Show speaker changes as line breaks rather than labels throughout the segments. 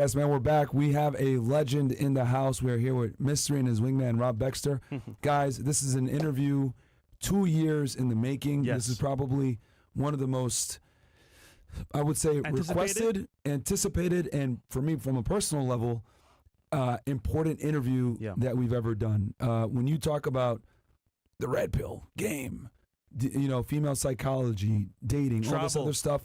Yes, man, we're back. We have a legend in the house. We're here with Mystery and his wingman, Rob Baxter. Guys, this is an interview 2 years in the making.
Yes.
This is probably one of the most, I would say, requested, anticipated, and for me, from a personal level, important interview that we've ever done. When you talk about the red pill game, female psychology, dating, all this other stuff,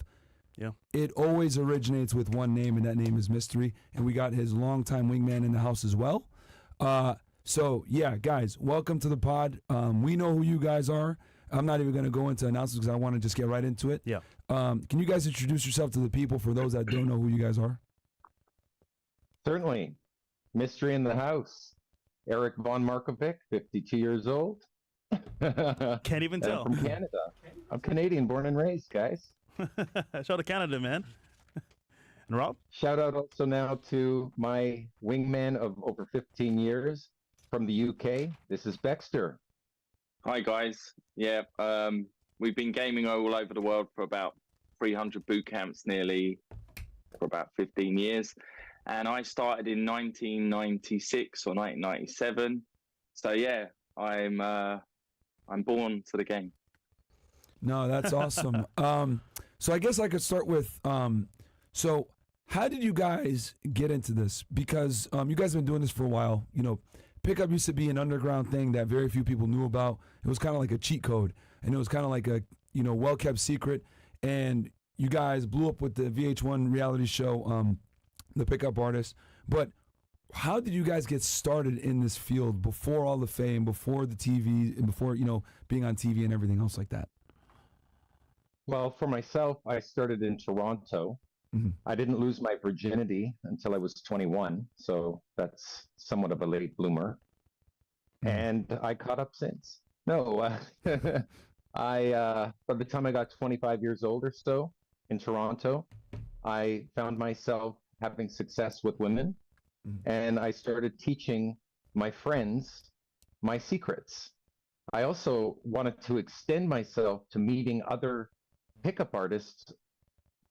it always originates with one name, and that name is Mystery. And we got his longtime wingman in the house as well. So, yeah, guys, welcome to the pod. We know who you guys are. I'm not even going to go into announcements because I want to just get right into it.
Yeah.
Can you guys introduce yourself to the people for those that don't know who you guys are?
Certainly. Mystery in the house. Eric Von Markovic, 52 years old.
Can't even tell.
I'm from Canada. I'm Canadian, born and raised, guys.
Shout out to Canada, man. And Rob?
Shout out also now to my wingman of over 15 years from the UK. This is Baxter.
Hi, guys. Yeah, we've been gaming all over the world for about 300 boot camps nearly for about 15 years. And I started in 1996 or 1997. So, yeah, I'm born to the game.
No, that's awesome. So I guess I could start with, so how did you guys get into this? Because you guys have been doing this for a while. Pickup used to be an underground thing that very few people knew about. It was kind of like a cheat code, and it was kind of like a well-kept secret. And you guys blew up with the VH1 reality show, The Pickup Artist. But how did you guys get started in this field before all the fame, before the TV, and before being on TV and everything else like that?
Well, for myself, I started in Toronto.
Mm-hmm.
I didn't lose my virginity until I was 21, so that's somewhat of a late bloomer. Mm-hmm. And I caught up since. No, by the time I got 25 years old or so in Toronto, I found myself having success with women, and I started teaching my friends my secrets. I also wanted to extend myself to meeting other pickup artists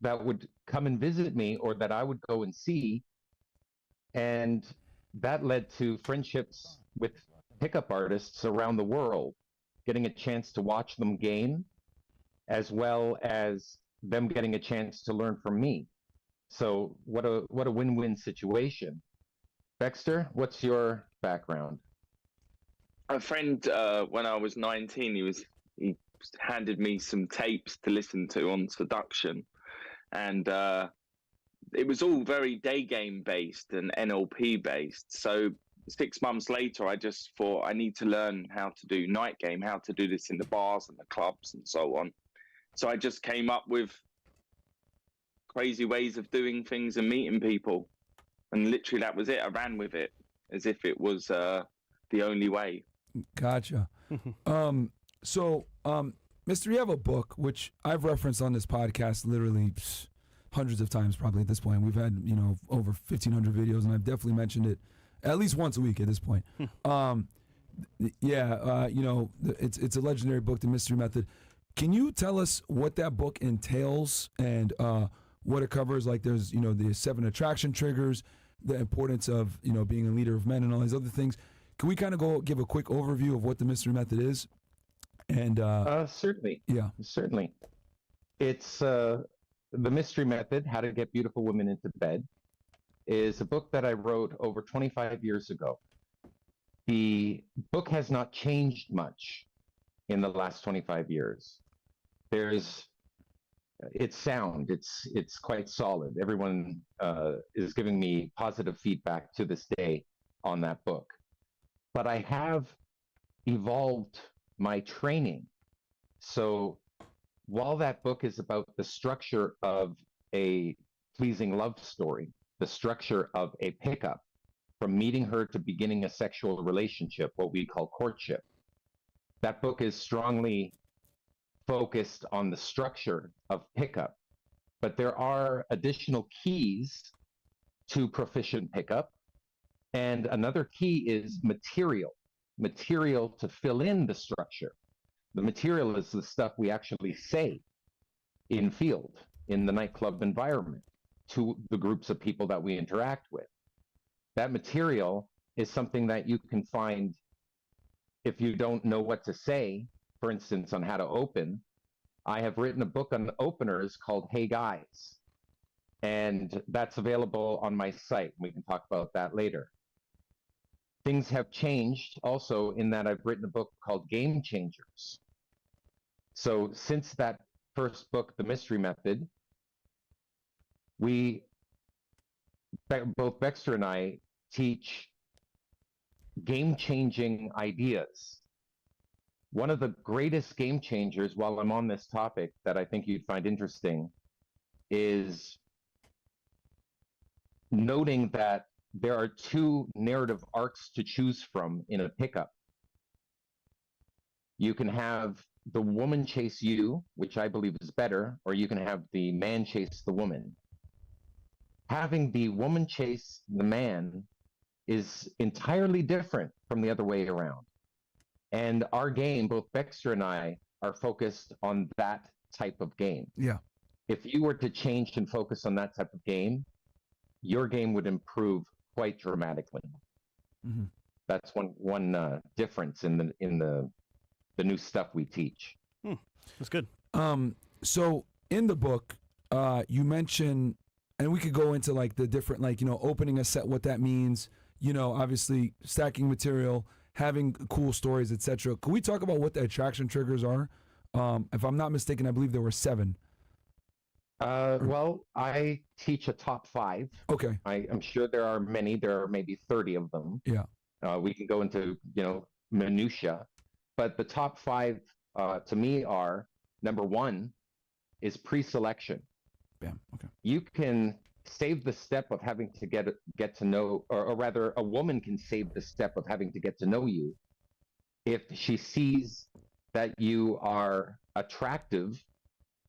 that would come and visit me or that I would go and see. And that led to friendships with pickup artists around the world, getting a chance to watch them game, as well as them getting a chance to learn from me. So what a win-win situation. Baxter, what's your background?
A friend, when I was 19, he handed me some tapes to listen to on seduction, and it was all very day game based and NLP based. So 6 months later, I just thought I need to learn how to do night game, how to do this in the bars and the clubs and so on. So I just came up with crazy ways of doing things and meeting people, and literally that was it. I ran with it as if it was the only way.
Gotcha. Mister, you have a book, which I've referenced on this podcast literally hundreds of times probably at this point. We've had, over 1,500 videos, and I've definitely mentioned it at least once a week at this point. It's a legendary book, The Mystery Method. Can you tell us what that book entails and what it covers? Like there's, the 7 attraction triggers, the importance of, being a leader of men and all these other things. Can we kind of give a quick overview of what The Mystery Method is? And
certainly.
Yeah.
Certainly. It's The Mystery Method, How to Get Beautiful Women into Bed, is a book that I wrote over 25 years ago. The book has not changed much in the last 25 years. It's sound, it's quite solid. Everyone is giving me positive feedback to this day on that book. But I have evolved my training. So while that book is about the structure of a pleasing love story, the structure of a pickup, from meeting her to beginning a sexual relationship, what we call courtship, that book is strongly focused on the structure of pickup. But there are additional keys to proficient pickup. And another key is material to fill in the structure. The material is the stuff we actually say in field, in the nightclub environment, to the groups of people that we interact with. That material is something that you can find if you don't know what to say, for instance, on how to open. I have written a book on openers called Hey Guys, and that's available on my site. We can talk about that later. Things have changed also in that I've written a book called Game Changers. So since that first book, The Mystery Method, both Baxter and I teach game-changing ideas. One of the greatest game changers, while I'm on this topic, that I think you'd find interesting is noting that there are two narrative arcs to choose from in a pickup. You can have the woman chase you, which I believe is better, or you can have the man chase the woman. Having the woman chase the man is entirely different from the other way around. And our game, both Baxter and I, are focused on that type of game.
Yeah.
If you were to change and focus on that type of game, your game would improve quite dramatically.
Mm-hmm.
That's one difference in the new stuff we teach.
That's good.
So in the book, you mention, and we could go into like the different, like, you know, opening a set, what that means, you know, obviously stacking material, having cool stories, etc. Can we talk about what the attraction triggers are? If I'm not mistaken, I believe there were 7.
Well, I teach a top 5.
Okay.
I'm sure there are many. There are maybe 30 of them.
Yeah.
We can go into, minutia, but the top 5 to me are, number 1 is pre-selection.
Bam. Okay.
You can save the step of having to get to know, or rather, a woman can save the step of having to get to know you if she sees that you are attractive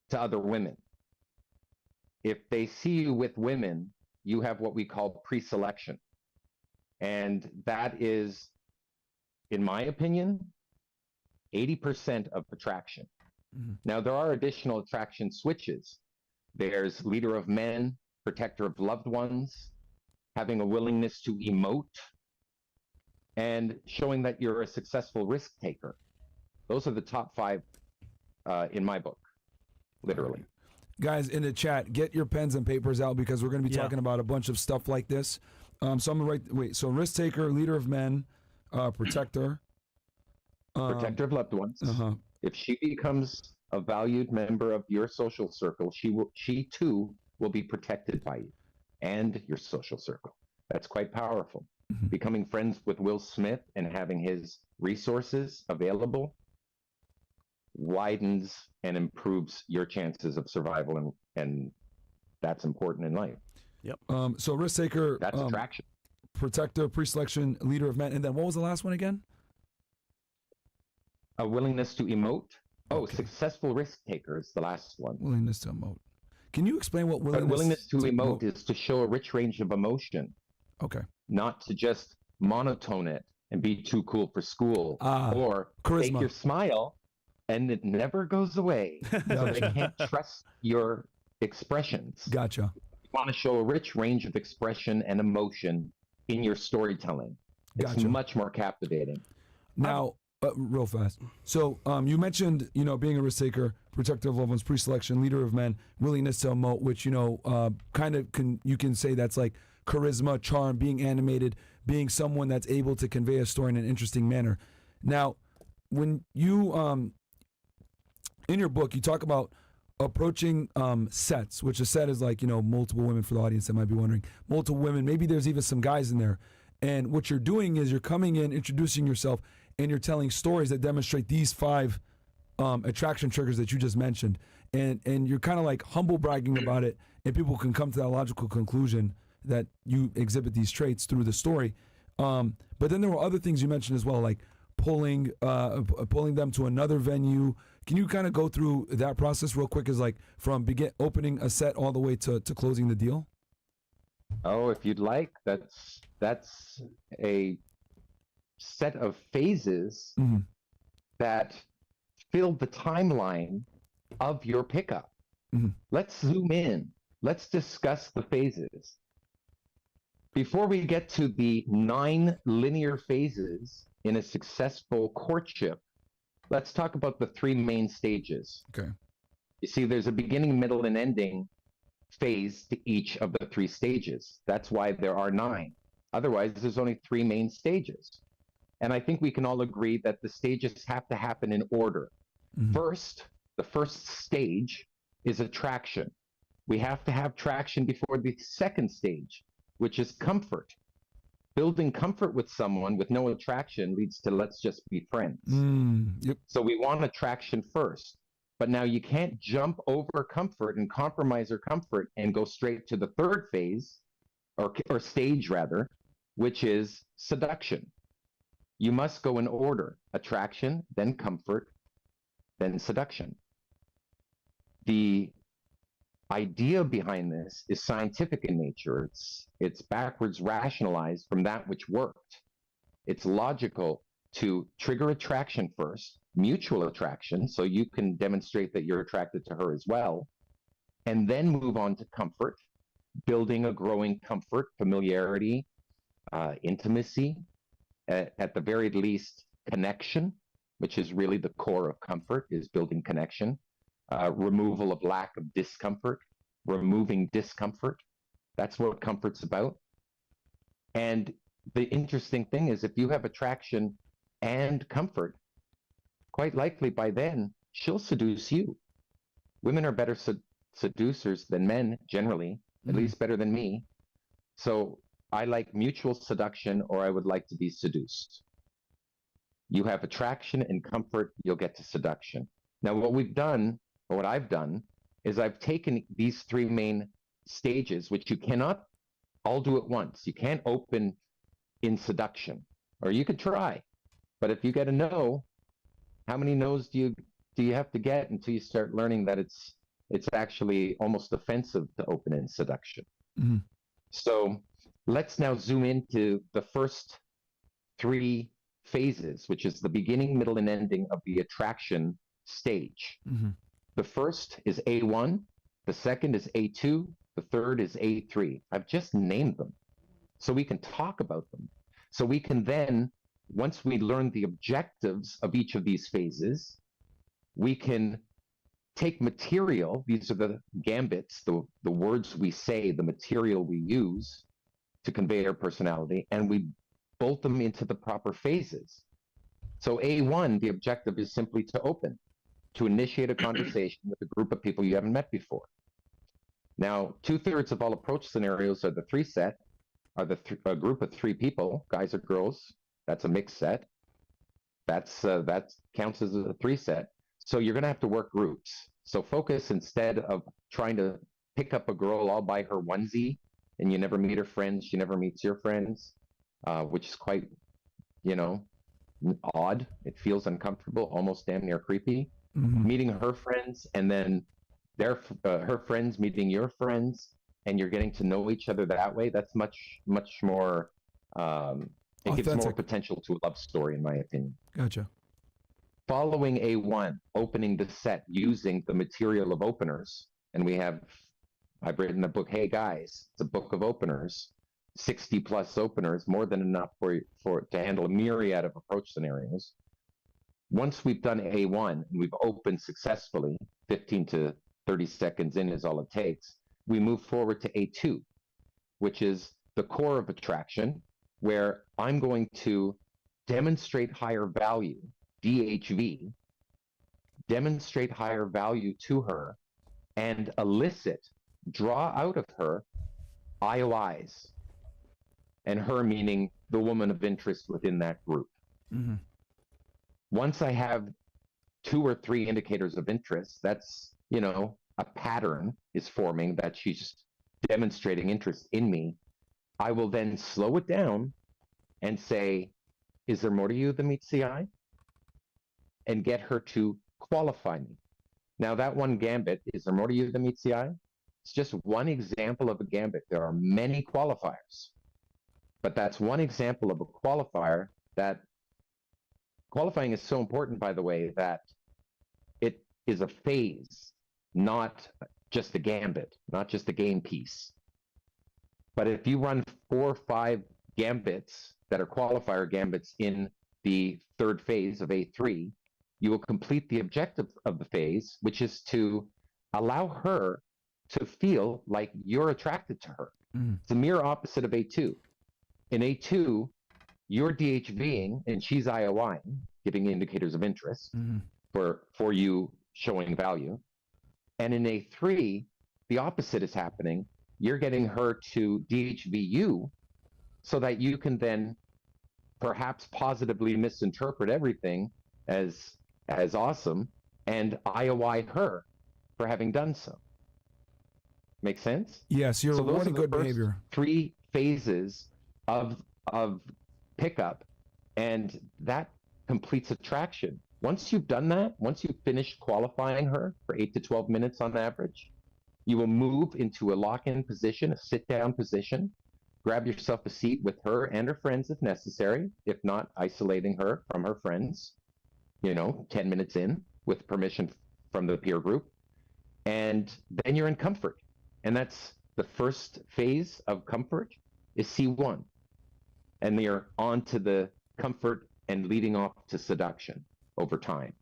to other women. If they see you with women, you have what we call pre-selection. And that is, in my opinion, 80% of attraction. Mm-hmm. Now, there are additional attraction switches. There's leader of men, protector of loved ones, having a willingness to emote, and showing that you're a successful risk taker. Those are the top 5 in my book, literally.
Guys, in the chat, get your pens and papers out because we're going to be talking about a bunch of stuff like this. So I'm going to write, so risk taker, leader of men, protector.
Protector of loved ones. If she becomes a valued member of your social circle, she too will be protected by you and your social circle. That's quite powerful. Mm-hmm. Becoming friends with Will Smith and having his resources available widens and improves your chances of survival, and that's important in life.
Yep.
So risk taker,
that's attraction.
Protector, pre-selection, leader of men, and then what was the last one again?
A willingness to emote. Successful risk taker is the last one.
Willingness to emote. Can you explain what willingness
to emote is? To show a rich range of emotion.
Okay.
Not to just monotone it and be too cool for school, or
charisma.
Take your smile and it never goes away. So they can't trust your expressions.
Gotcha.
You want to show a rich range of expression and emotion in your storytelling. It's much more captivating.
Now, real fast. So you mentioned, being a risk taker, protector of loved ones, pre-selection, leader of men, willingness to emote, which, you can say that's like charisma, charm, being animated, being someone that's able to convey a story in an interesting manner. Now, when you, in your book, you talk about approaching sets, which a set is like, multiple women for the audience that might be wondering. Multiple women, maybe there's even some guys in there. And what you're doing is you're coming in, introducing yourself, and you're telling stories that demonstrate these 5 attraction triggers that you just mentioned. And you're kind of like humble bragging about it, and people can come to that logical conclusion that you exhibit these traits through the story. But then there were other things you mentioned as well, like pulling them to another venue. Can you kind of go through that process real quick, as like from opening a set all the way to closing the deal?
Oh, if you'd like, that's a set of phases that fill the timeline of your pickup. Mm-hmm. Let's zoom in. let's discuss the phases. Before we get to the 9 linear phases in a successful courtship, let's talk about the 3 main stages.
Okay.
You see, there's a beginning, middle, and ending phase to each of the 3 stages. That's why there are 9. Otherwise, there's only 3 main stages. And I think we can all agree that the stages have to happen in order. First, the first stage is attraction. We have to have traction before the second stage, which is comfort. Building comfort with someone with no attraction leads to let's just be friends.
Yep.
So we want attraction first. But now you can't jump over comfort and compromise your comfort and go straight to the third phase, or stage rather, which is seduction. You must go in order: attraction, then comfort, then seduction. The idea behind this is scientific in nature. It's backwards rationalized from that which worked. It's logical to trigger attraction first, mutual attraction, so you can demonstrate that you're attracted to her as well, and then move on to comfort, building a growing comfort, familiarity, intimacy, at the very least, connection, which is really the core of comfort, is building connection, removal of lack of discomfort, removing discomfort. That's what comfort's about. And the interesting thing is, if you have attraction and comfort, quite likely by then, she'll seduce you. Women are better seducers than men, generally, at least better than me. So I like mutual seduction, or I would like to be seduced. You have attraction and comfort, you'll get to seduction. Now, what we've done, or what I've done, is I've taken these 3 main stages, which you cannot all do at once. You can't open in seduction, or you could try. But if you get a no, how many no's do you have to get until you start learning that it's actually almost offensive to open in seduction? So let's now zoom into the first 3 phases, which is the beginning, middle, and ending of the attraction stage. The first is A1, the second is A2, the third is A3. I've just named them so we can talk about them. So we can then, once we learn the objectives of each of these phases, we can take material, these are the gambits, the words we say, the material we use to convey our personality, and we bolt them into the proper phases. So A1, the objective is simply to open, to initiate a conversation with a group of people you haven't met before. Now, 2/3 of all approach scenarios are the 3 set, are a group of 3 people, guys or girls. That's a mixed set. That counts as a 3 set. So you're going to have to work groups. So focus, instead of trying to pick up a girl all by her onesie, and you never meet her friends, she never meets your friends, which is quite, odd. It feels uncomfortable, almost damn near creepy. Meeting her friends, and then her friends meeting your friends, and you're getting to know each other that way. That's much more. It gives more potential to a love story, in my opinion.
Gotcha.
Following A1, opening the set using the material of openers, and I've written a book. Hey guys, it's a book of openers, 60 plus openers, more than enough to handle a myriad of approach scenarios. Once we've done A1 and we've opened successfully, 15 to 30 seconds in is all it takes, we move forward to A2, which is the core of attraction, where I'm going to demonstrate higher value, DHV, demonstrate higher value to her, and elicit, draw out of her IOIs, and her meaning the woman of interest within that group. Once I have 2 or 3 indicators of interest, that's, a pattern is forming that she's demonstrating interest in me. I will then slow it down and say, is there more to you than meets the eye? And get her to qualify me. Now, that one gambit, is there more to you than meets the eye? It's just one example of a gambit. There are many qualifiers, but that's one example of a qualifier. That qualifying is so important, by the way, that it is a phase, not just a gambit, not just a game piece. But if you run 4 or 5 gambits that are qualifier gambits in the third phase of A3, you will complete the objective of the phase, which is to allow her to feel like you're attracted to her. It's the mirror opposite of A2. In A2, you're DHVing and she's IOIing, giving indicators of interest for you showing value. And in A3, the opposite is happening. You're getting her to DHV you so that you can then perhaps positively misinterpret everything as awesome and IOI her for having done so. Make sense?
Yes, you're rewarding good behavior.
3 phases of pickup, and that completes attraction. Once you've done that, once you've finished qualifying her for 8 to 12 minutes on average, you will move into a lock-in position, a sit-down position, grab yourself a seat with her and her friends if necessary, if not isolating her from her friends, 10 minutes in with permission from the peer group, and then you're in comfort. And that's the first phase of comfort is C1. And you're on to the comfort and leading off to seduction over time.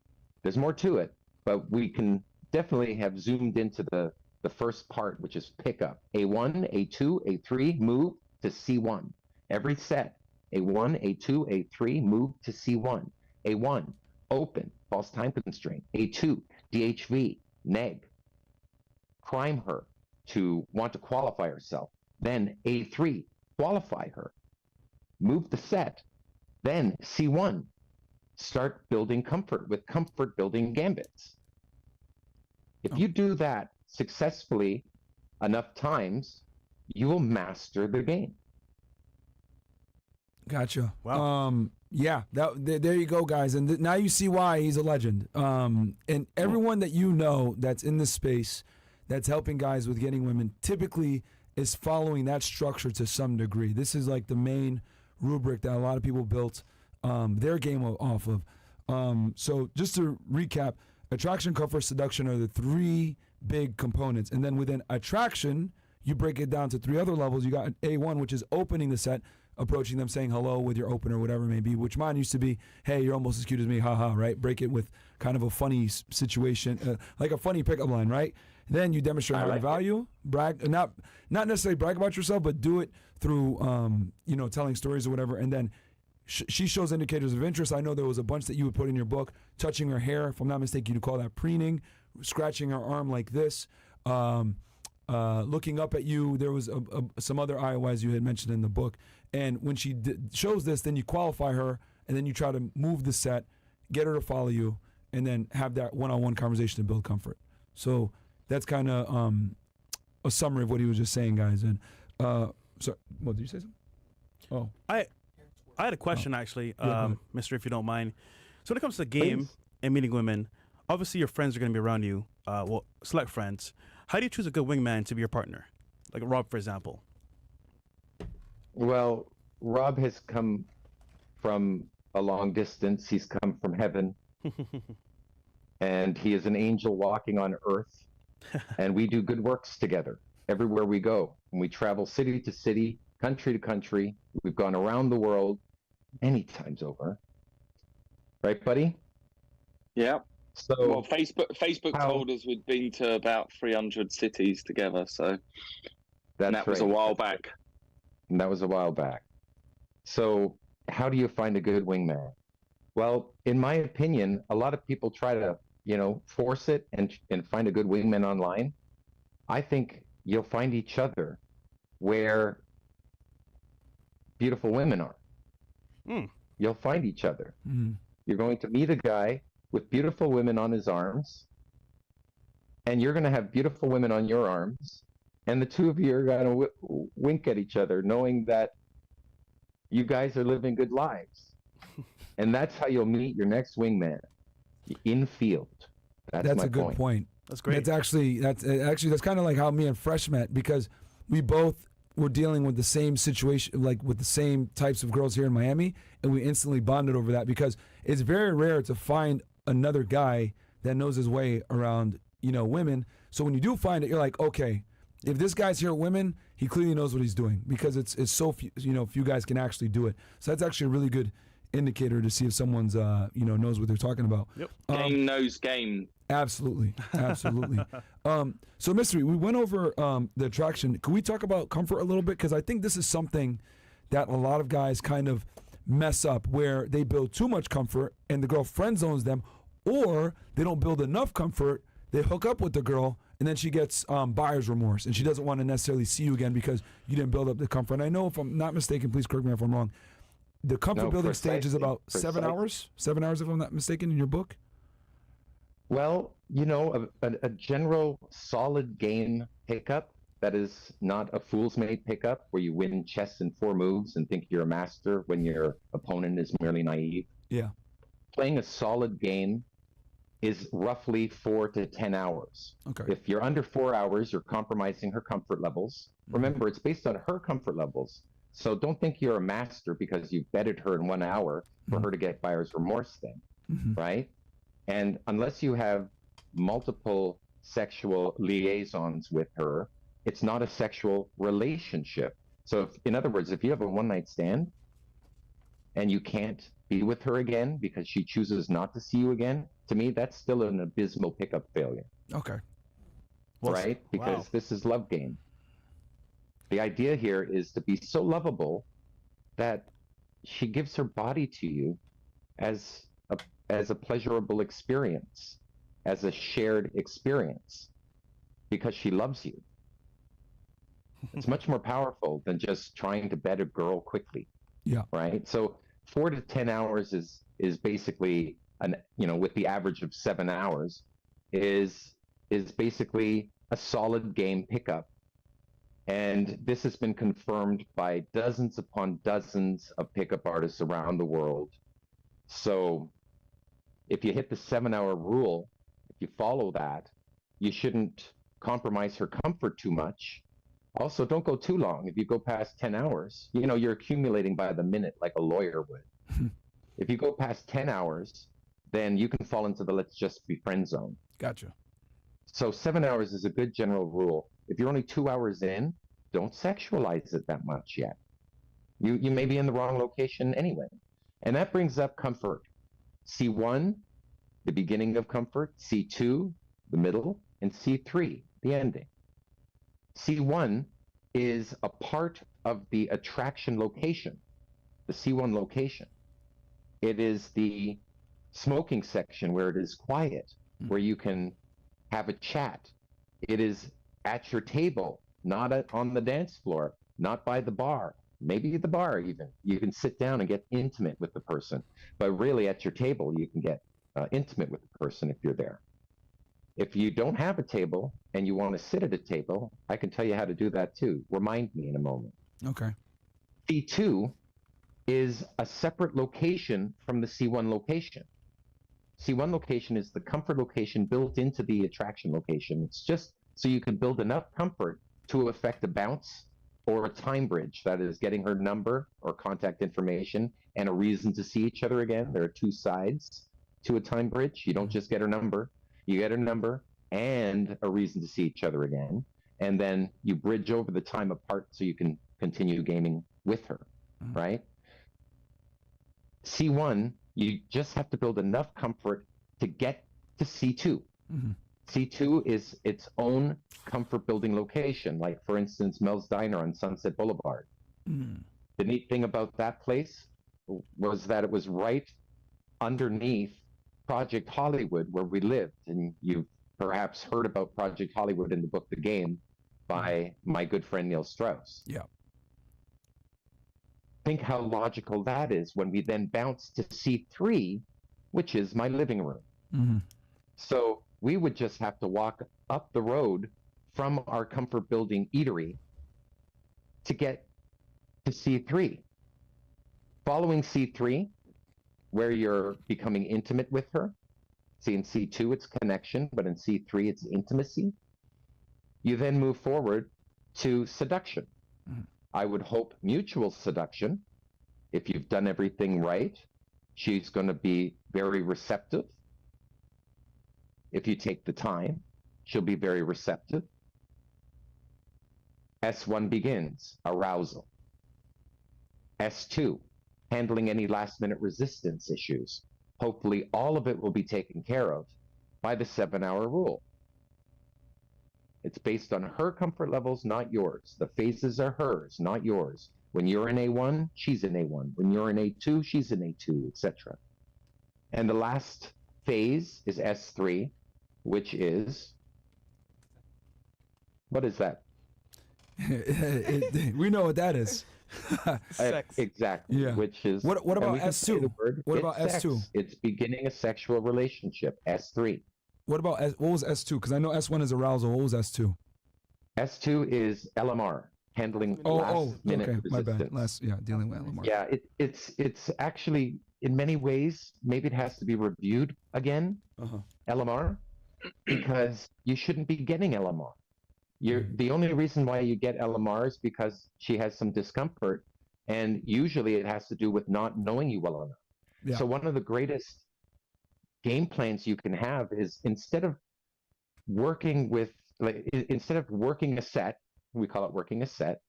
There's more to it, but we can definitely have zoomed into the first part, which is pickup. A1, A2, A3, move to C1. Every set, A1, A2, A3, move to C1. A1, open, false time constraint. A2, DHV, neg. Prime her to want to qualify herself. Then A3, qualify her. Move the set. Then C1, start building comfort with comfort building gambits. If you do that successfully enough times, you will master the game.
Gotcha.
Wow.
Yeah, there you go, guys. And now you see why he's a legend. And everyone that you know that's in this space that's helping guys with getting women typically is following that structure to some degree. This is like the main rubric that a lot of people built their game off of. So just to recap, attraction, comfort, seduction are the 3 big components. And then within attraction, you break it down to 3 other levels. You got A1, which is opening the set, approaching them, saying hello with your opener, whatever it may be, which mine used to be, hey, you're almost as cute as me, haha, right? Break it with kind of a funny situation, like a funny pickup line, right? Then you demonstrate high value, brag, not necessarily brag about yourself, but do it through, telling stories or whatever. And then she shows indicators of interest. I know there was a bunch that you would put in your book, touching her hair, if I'm not mistaken, you'd call that preening, scratching her arm like this, looking up at you. There was some other IOIs you had mentioned in the book. And when she shows this, then you qualify her, and then you try to move the set, get her to follow you, and then have that one-on-one conversation to build comfort. So that's kind of a summary of what he was just saying, guys. And so, what did you say? Something? Oh,
I had a question actually, Mister, if you don't mind. So when it comes to the game
Please.
and meeting women, obviously your friends are going to be around you. Select friends. How do you choose a good wingman to be your partner? Like Rob, for example.
Well, Rob has come from a long distance. He's come from heaven. And he is an angel walking on earth. And we do good works together everywhere we go. And we travel city to city, country to country. We've gone around the world many times over. Right, buddy?
Yeah.
So,
Well, Facebook told us we'd been to about 300 cities together, so that was a while back.
And that was a while back. So how do you find a good wingman? Well, in my opinion, a lot of people try to, force it and find a good wingman online. I think you'll find each other where beautiful women are. You'll find each other. You're going to meet a guy with beautiful women on his arms, and you're going to have beautiful women on your arms, and the two of you are going to wink at each other, knowing that you guys are living good lives. And that's how you'll meet your next wingman, in field.
That's a good point.
That's great.
That's kind of like how me and Fresh met, because we both were dealing with the same situation, like with the same types of girls here in Miami, and we instantly bonded over that, because it's very rare to find another guy that knows his way around, women. So when you do find it, you're like, okay, if this guy's here with women, he clearly knows what he's doing, because it's so few, few guys can actually do it. So that's actually a really good indicator to see if someone's knows what they're talking about.
Yep.
Game knows game.
Absolutely. So Mystery, we went over the attraction. Can we talk about comfort a little bit? Because I think this is something that a lot of guys kind of mess up, where they build too much comfort and the girl friend zones them, or they don't build enough comfort, they hook up with the girl, and then she gets buyer's remorse, and she doesn't want to necessarily see you again because you didn't build up the comfort. And I know, if I'm not mistaken, please correct me if I'm wrong, the comfort building stage is about 7 hours? 7 hours, if I'm not mistaken, in your book?
Well, a general solid game pickup that is not a fool's mate pickup where you win chess in 4 moves and think you're a master when your opponent is merely naive.
Yeah.
Playing a solid game is roughly 4 to 10 hours.
Okay.
If you're under 4 hours, you're compromising her comfort levels. Remember, it's based on her comfort levels. So don't think you're a master because you betted her in 1 hour for her to get buyer's remorse then, right? And unless you have multiple sexual liaisons with her, it's not a sexual relationship. So in other words, if you have a one-night stand and you can't be with her again because she chooses not to see you again, to me, that's still an abysmal pickup failure.
Okay.
Right? Because this is love game. The idea here is to be so lovable that she gives her body to you as a pleasurable experience, as a shared experience, because she loves you. It's much more powerful than just trying to bed a girl quickly.
Yeah.
Right? So 4 to 10 hours is basically with the average of 7 hours is basically a solid game pickup. And this has been confirmed by dozens upon dozens of pickup artists around the world. So if you hit the 7-hour rule, if you follow that, you shouldn't compromise her comfort too much. Also, don't go too long. If you go past 10 hours, you're accumulating by the minute like a lawyer would. If you go past 10 hours, then you can fall into the let's just be friend zone.
Gotcha.
So 7 hours is a good general rule. If you're only 2 hours in, don't sexualize it that much yet. You may be in the wrong location anyway. And that brings up comfort. C1, the beginning of comfort. C2, the middle. And C3, the ending. C1 is a part of the attraction location, the C1 location. It is the smoking section where it is quiet, where you can have a chat. It is at your table, not on the dance floor, not by the bar, maybe the bar even. You can sit down and get intimate with the person, but really at your table, you can get intimate with the person if you're there. If you don't have a table and you want to sit at a table, I can tell you how to do that too. Remind me in a moment.
Okay.
C2 is a separate location from the C1 location. C1 location is the comfort location built into the attraction location. It's just so you can build enough comfort to affect a bounce or a time bridge, that is getting her number or contact information and a reason to see each other again. There are 2 sides to a time bridge. You don't just get her number. You get her number and a reason to see each other again. And then you bridge over the time apart so you can continue gaming with her, right? C1, you just have to build enough comfort to get to C2. C2 is its own comfort building location, like, for instance, Mel's Diner on Sunset Boulevard. The neat thing about that place was that it was right underneath Project Hollywood, where we lived. And you've perhaps heard about Project Hollywood in the book The Game by my good friend Neil Strauss.
Yeah.
Think how logical that is when we then bounce to C3, which is my living room. So we would just have to walk up the road from our comfort building eatery to get to C3. Following C3, where you're becoming intimate with her. See, in C2, it's connection, but in C3, it's intimacy. You then move forward to seduction. I would hope mutual seduction. If you've done everything right, she's going to be very receptive if you take the time. She'll be very receptive. S1 begins, arousal. S2, handling any last-minute resistance issues. Hopefully, all of it will be taken care of by the 7-hour rule. It's based on her comfort levels, not yours. The phases are hers, not yours. When you're in A1, she's in A1. When you're in A2, she's in A2, etc. And the last phase is S3, which is, what is that?
We know what that is.
Sex.
Exactly.
Yeah.
Which is
what about S2? What about S2?
It's beginning a sexual relationship. S3.
What about what was S2? Because I know S1 is arousal. What was S2?
S2 is LMR, handling last minute
okay,
resistance.
my bad. Dealing with LMR.
Yeah, it's actually in many ways maybe it has to be reviewed again, LMR, because you shouldn't be getting LMR. The only reason why you get LMR is because she has some discomfort, and usually it has to do with not knowing you well enough.
Yeah.
So one of the greatest game plans you can have is instead of working a set, we call it working a set,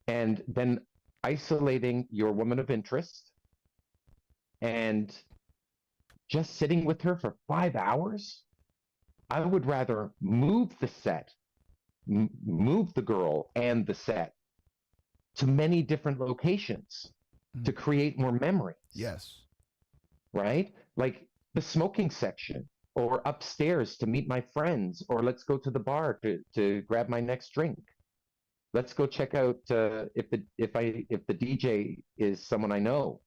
and then isolating your woman of interest and just sitting with her for 5 hours. I would rather move the set, move the girl and the set to many different locations to create more memories.
Yes.
Right? Like the smoking section, or upstairs to meet my friends, or let's go to the bar to grab my next drink. Let's go check out if the DJ is someone I know.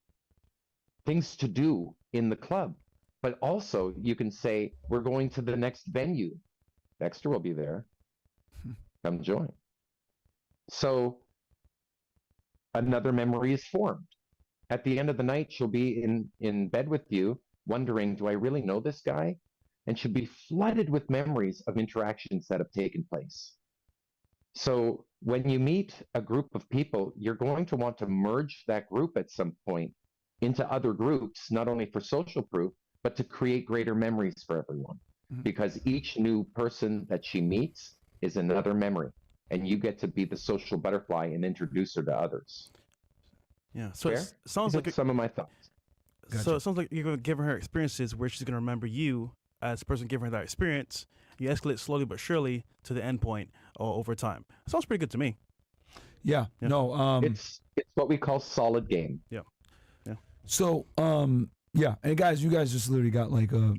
Things to do in the club. But also you can say, we're going to the next venue. Dexter will be there. Come join. So another memory is formed. At the end of the night, she'll be in bed with you, wondering, do I really know this guy? And she'll be flooded with memories of interactions that have taken place. So when you meet a group of people, you're going to want to merge that group at some point into other groups, not only for social proof, but to create greater memories for everyone. Because each new person that she meets is another memory, and you get to be the social butterfly and introduce her to others.
Yeah, so it sounds like
some of my thoughts.
Gotcha. So it sounds like you're going to give her experiences where she's going to remember you as the person giving her that experience. You escalate slowly but surely to the end point over time. Sounds pretty good to me.
Yeah. No.
It's what we call solid game.
Yeah.
So yeah, and guys, you guys just literally got like a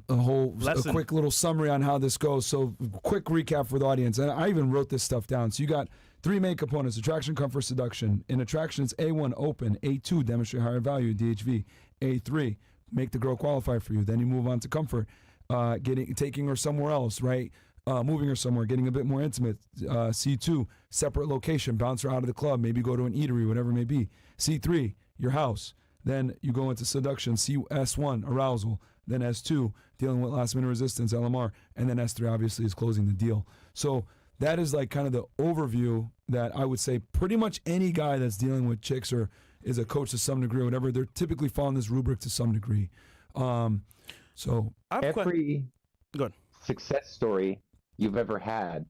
quick little summary on how this goes. So quick recap for the audience, and I even wrote this stuff down. So you got 3 main components: attraction, comfort, seduction. In attraction, it's A1, open. A2, demonstrate higher value, DHV. A3, make the girl qualify for you. Then you move on to comfort, taking her somewhere else, right? Moving her somewhere, getting a bit more intimate. C2, separate location, bounce her out of the club, maybe go to an eatery, whatever it may be. C3, your house. Then you go into seduction, S1, arousal. Then S2, dealing with last minute resistance, LMR. And then S3 obviously is closing the deal. So that is like kind of the overview that I would say pretty much any guy that's dealing with chicks or is a coach to some degree or whatever, they're typically following this rubric to some degree. So
every success story you've ever had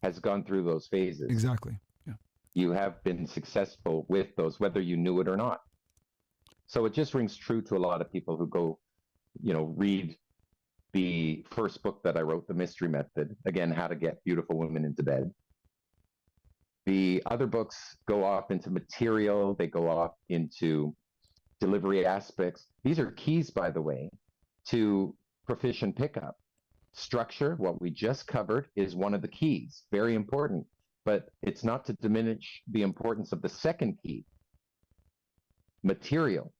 has gone through those phases.
Exactly. Yeah.
You have been successful with those, whether you knew it or not. So it just rings true to a lot of people who go, read the first book that I wrote, The Mystery Method. Again, How to Get Beautiful Women into Bed. The other books go off into material. They go off into delivery aspects. These are keys, by the way, to proficient pickup. Structure, what we just covered, is one of the keys. Very important. But it's not to diminish the importance of the second key. Material.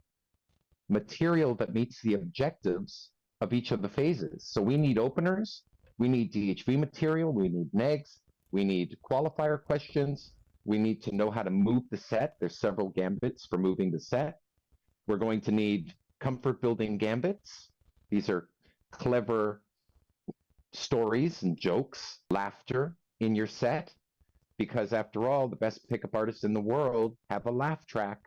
Material that meets the objectives of each of the phases. So we need openers, we need DHV material, we need negs, we need qualifier questions, we need to know how to move the set. There's several gambits for moving the set. We're going to need comfort building gambits. These are clever stories and jokes, laughter in your set, because after all, the best pickup artists in the world have a laugh track.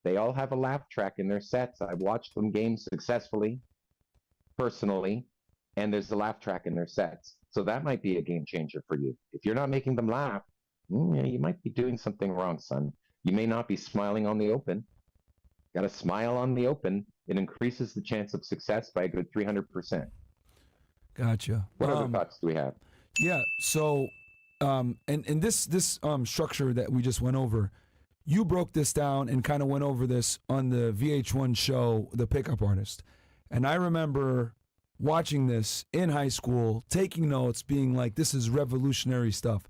They all have a laugh track in their sets. I've watched them game successfully, personally, and there's a laugh track in their sets. So that might be a game changer for you. If you're not making them laugh, yeah, you might be doing something wrong, son. You may not be smiling on the open. Got to smile on the open. It increases the chance of success by a good 300%.
Gotcha.
What other thoughts do we have?
Yeah. So, and this structure that we just went over, you broke this down and kind of went over this on the VH1 show, The Pickup Artist. And I remember watching this in high school, taking notes, being like, this is revolutionary stuff.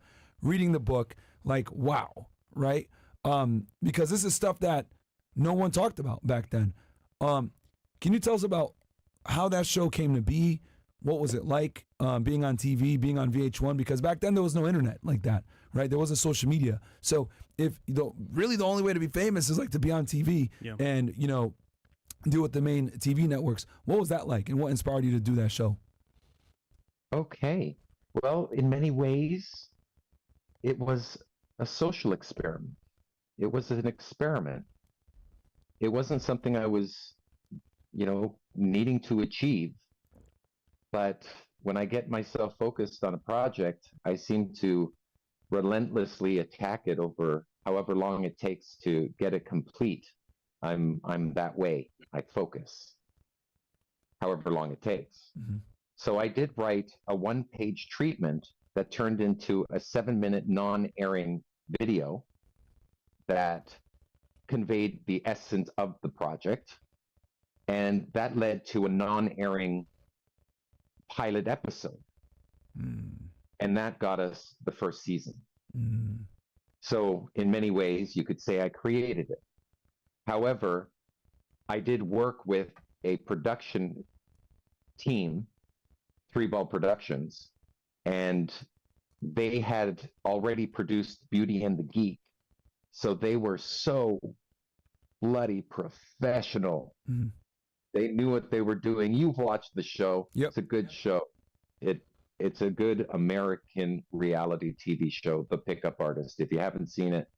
Reading the book, like, wow, right? Because this is stuff that no one talked about back then. Can you tell us about how that show came to be? What was it like being on TV, being on VH1? Because back then there was no internet like that, right? There wasn't social media. So if really the only way to be famous is like to be on TV and, you know, deal with the main TV networks. What was that like, and what inspired you to do that show?
Okay. Well, in many ways, it was a social experiment. It was an experiment. It wasn't something I was, you know, needing to achieve. But when I get myself focused on a project, I seem to relentlessly attack it over however long it takes to get it complete. I'm that way. I focus however long it takes. Mm-hmm. So I did write a one-page treatment that turned into a 7-minute non-airing video that conveyed the essence of the project. And that led to a non-airing pilot episode. And that got us the first season. So in many ways, you could say I created it. However, I did work with a production team, Three Ball Productions, and they had already produced Beauty and the Geek. So they were so bloody professional. They knew what they were doing. You've watched the show. Yep. It's a good show. It's a good American reality TV show, The Pickup Artist. If you haven't seen it,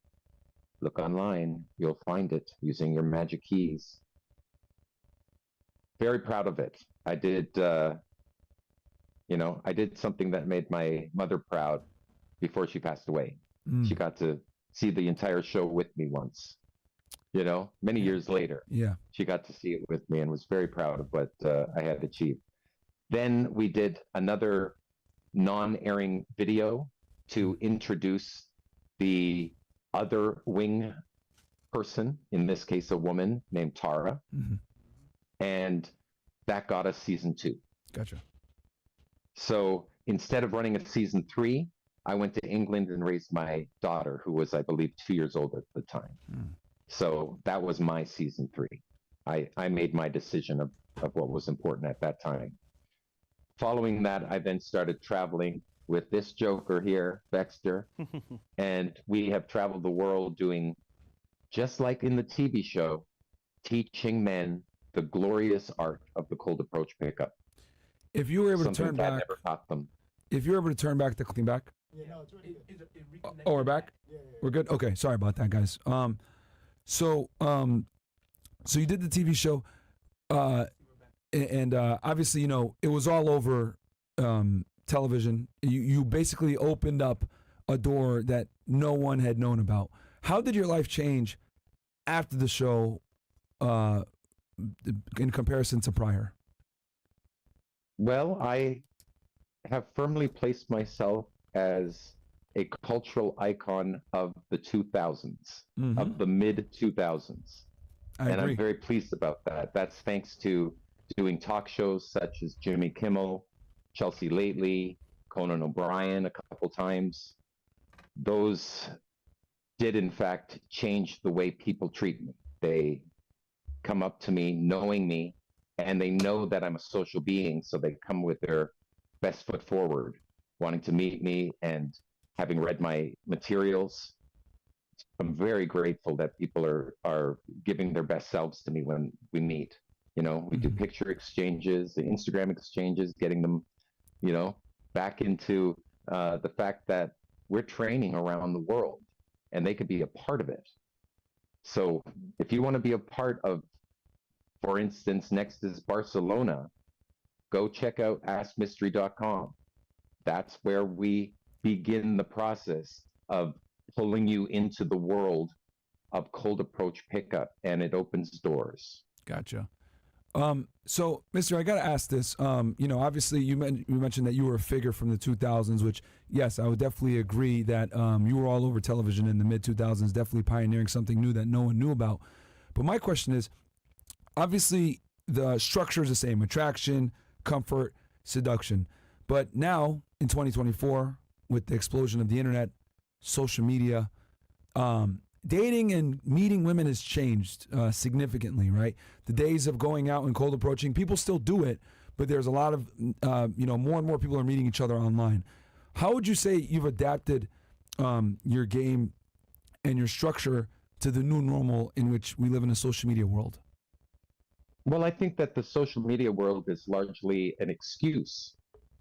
look online. You'll find it using your magic keys. Very proud of it. I did, I did something that made my mother proud before she passed away. She got to see the entire show with me once. You know, many years later, she got to see it with me and was very proud of what I had achieved. Then we did another non-airing video to introduce the other wing person, in this case, a woman named Tara. And that got us season 2.
Gotcha.
So instead of running a season 3, I went to England and raised my daughter, who was, I believe, 2 years old at the time. So that was my season 3. I made my decision of what was important at that time. Following that, I then started traveling with this joker here, Dexter, and we have traveled the world doing, just like in the TV show, teaching men the glorious art of the cold approach pickup.
If you were able to turn back,
never taught them.
If you're able to turn back the clicking back.
Yeah, no, it's really good.
Oh, we're back.
Yeah.
We're good. Okay, sorry about that, guys. So you did the TV show, and obviously, you know, it was all over television. You basically opened up a door that no one had known about. How did your life change after the show in comparison to prior?
Well, I have firmly placed myself as a cultural icon of the 2000s, of the mid-2000s. And I'm very pleased about that. That's thanks to doing talk shows such as Jimmy Kimmel, Chelsea Lately, Conan O'Brien a couple times. Those did, in fact, change the way people treat me. They come up to me knowing me, and they know that I'm a social being, so they come with their best foot forward, wanting to meet me and having read my materials. I'm very grateful that people are giving their best selves to me when we meet. You know, we do picture exchanges, the Instagram exchanges, getting them, you know, back into the fact that we're training around the world and they could be a part of it. So if you want to be a part of, for instance, next is Barcelona, go check out askmystery.com. That's where we begin the process of pulling you into the world of cold approach pickup, and it opens doors.
Gotcha. So, Mister, I got to ask this. Obviously, you mentioned that you were a figure from the 2000s, which, yes, I would definitely agree that you were all over television in the mid 2000s, definitely pioneering something new that no one knew about. But my question is, obviously, the structure is the same: attraction, comfort, seduction. But now, in 2024, with the explosion of the internet, social media, dating and meeting women has changed significantly, right? The days of going out and cold approaching, people still do it, but there's a lot of, more and more people are meeting each other online. How would you say you've adapted your game and your structure to the new normal in which we live in a social media world?
Well, I think that the social media world is largely an excuse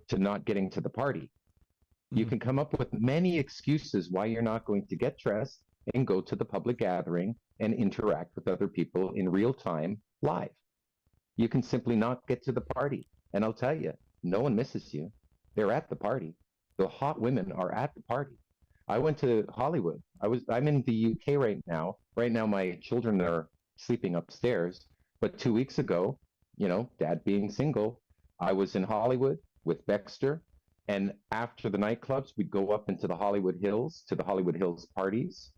to not getting to the party. You can come up with many excuses why you're not going to get dressed and go to the public gathering and interact with other people in real time live. You can simply not get to the party. And I'll tell you, no one misses you. They're at the party. The hot women are at the party. I went to Hollywood. I'm in the UK right now. Right now my children are sleeping upstairs. But 2 weeks ago, dad being single, I was in Hollywood with Baxter. And after the nightclubs, we'd go up into the Hollywood Hills to the Hollywood Hills parties.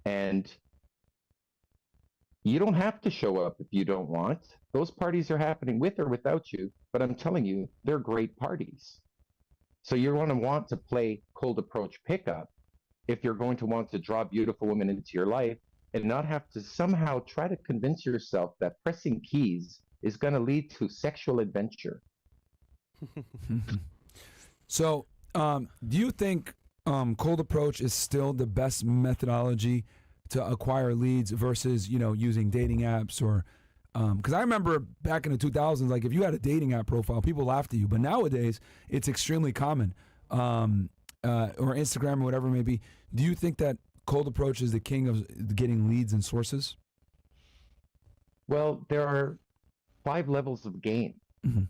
And you don't have to show up if you don't want. Those parties are happening with or without you, but I'm telling you, they're great parties. So you're going to want to play cold approach pickup if you're going to want to draw beautiful women into your life and not have to somehow try to convince yourself that pressing keys is going to lead to sexual adventure.
So, do you think cold approach is still the best methodology to acquire leads versus, using dating apps or, because I remember back in the 2000s, like if you had a dating app profile, people laughed at you. But nowadays, it's extremely common, or Instagram or whatever it may be. Do you think that cold approach is the king of getting leads and sources?
Well, there are 5 levels of game.
Mm-hmm.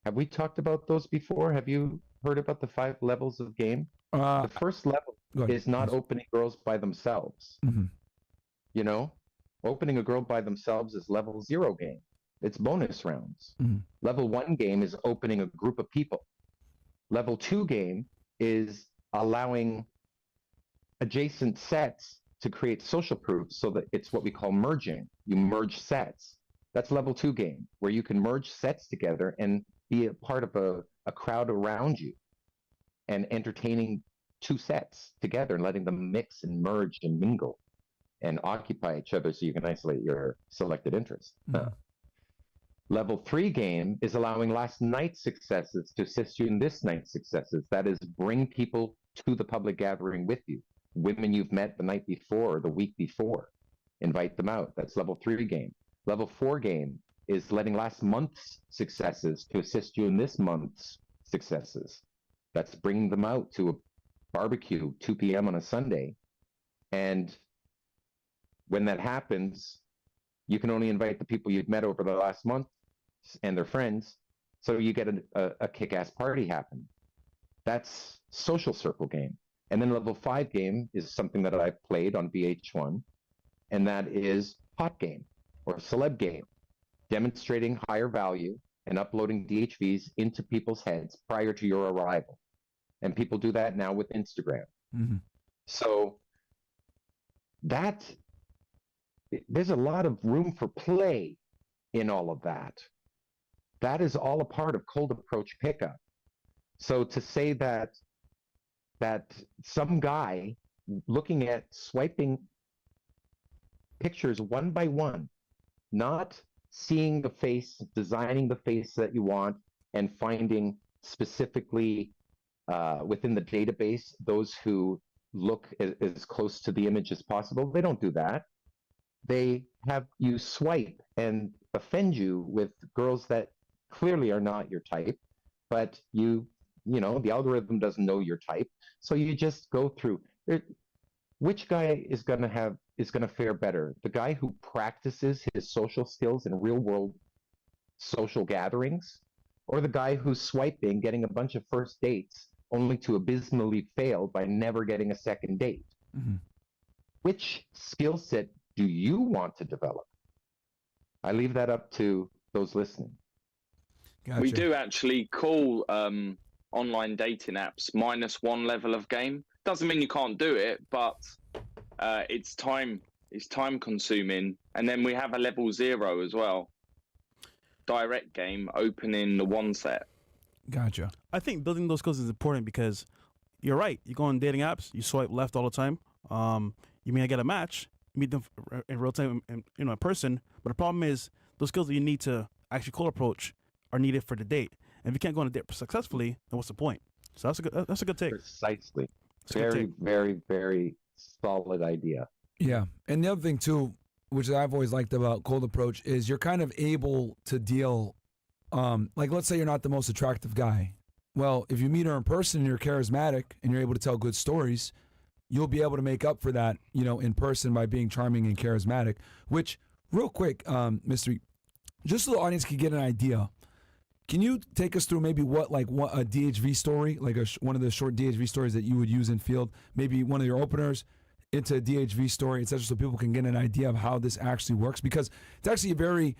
Have we talked about those before? Have you heard about the 5 levels of game? The first level is not opening girls by themselves.
Mm-hmm.
Opening a girl by themselves is level 0 game. It's bonus rounds.
Mm-hmm.
Level 1 game is opening a group of people. Level 2 game is allowing adjacent sets to create social proof so that it's what we call merging. You merge sets. That's level 2 game, where you can merge sets together and be a part of a crowd around you and entertaining 2 sets together and letting them mix and merge and mingle and occupy each other so you can isolate your selected interest.
Mm-hmm.
Level 3 game is allowing last night's successes to assist you in this night's successes. That is, bring people to the public gathering with you. Women you've met the night before or the week before, invite them out. That's level 3 game. Level 4 game is letting last month's successes to assist you in this month's successes. That's bringing them out to a barbecue 2 p.m. on a Sunday. And when that happens, you can only invite the people you've met over the last month and their friends, so you get a kick-ass party happen. That's social circle game. And then level 5 game is something that I've played on VH1, and that is hot game or celeb game, demonstrating higher value and uploading DHVs into people's heads prior to your arrival. And people do that now with Instagram.
Mm-hmm.
So there's a lot of room for play in all of that. That is all a part of cold approach pickup. So to say that some guy looking at swiping pictures one by one, not seeing the face, designing the face that you want, and finding specifically within the database those who look as close to the image as possible, they don't do that. They have you swipe and offend you with girls that clearly are not your type, but the algorithm doesn't know your type, so you just go through. Which guy is going to fare better? The guy who practices his social skills in real world social gatherings, or the guy who's swiping, getting a bunch of first dates, only to abysmally fail by never getting a second date?
Mm-hmm.
Which skill set do you want to develop? I leave that up to those listening.
Gotcha.
We do actually call online dating apps -1 level of game. Doesn't mean you can't do it, but it's time consuming. And then we have a level 0 as well. Direct game, opening the 1 set.
Gotcha.
I think building those skills is important because you're right. You go on dating apps, you swipe left all the time. You may not get a match, you meet them in real time, in person. But the problem is those skills that you need to actually cold approach are needed for the date. And if you can't go on a date successfully, then what's the point? So that's a good take.
Precisely. Very, very, very solid idea.
Yeah. And the other thing too, which I've always liked about cold approach, is you're kind of able to deal, like let's say you're not the most attractive guy. Well, if you meet her in person and you're charismatic and you're able to tell good stories, you'll be able to make up for that, in person by being charming and charismatic. Which, real quick, Mystery, just so the audience can get an idea, can you take us through maybe what a DHV story, like one of the short DHV stories that you would use in field, maybe one of your openers into a DHV story, etc., so people can get an idea of how this actually works? Because it's actually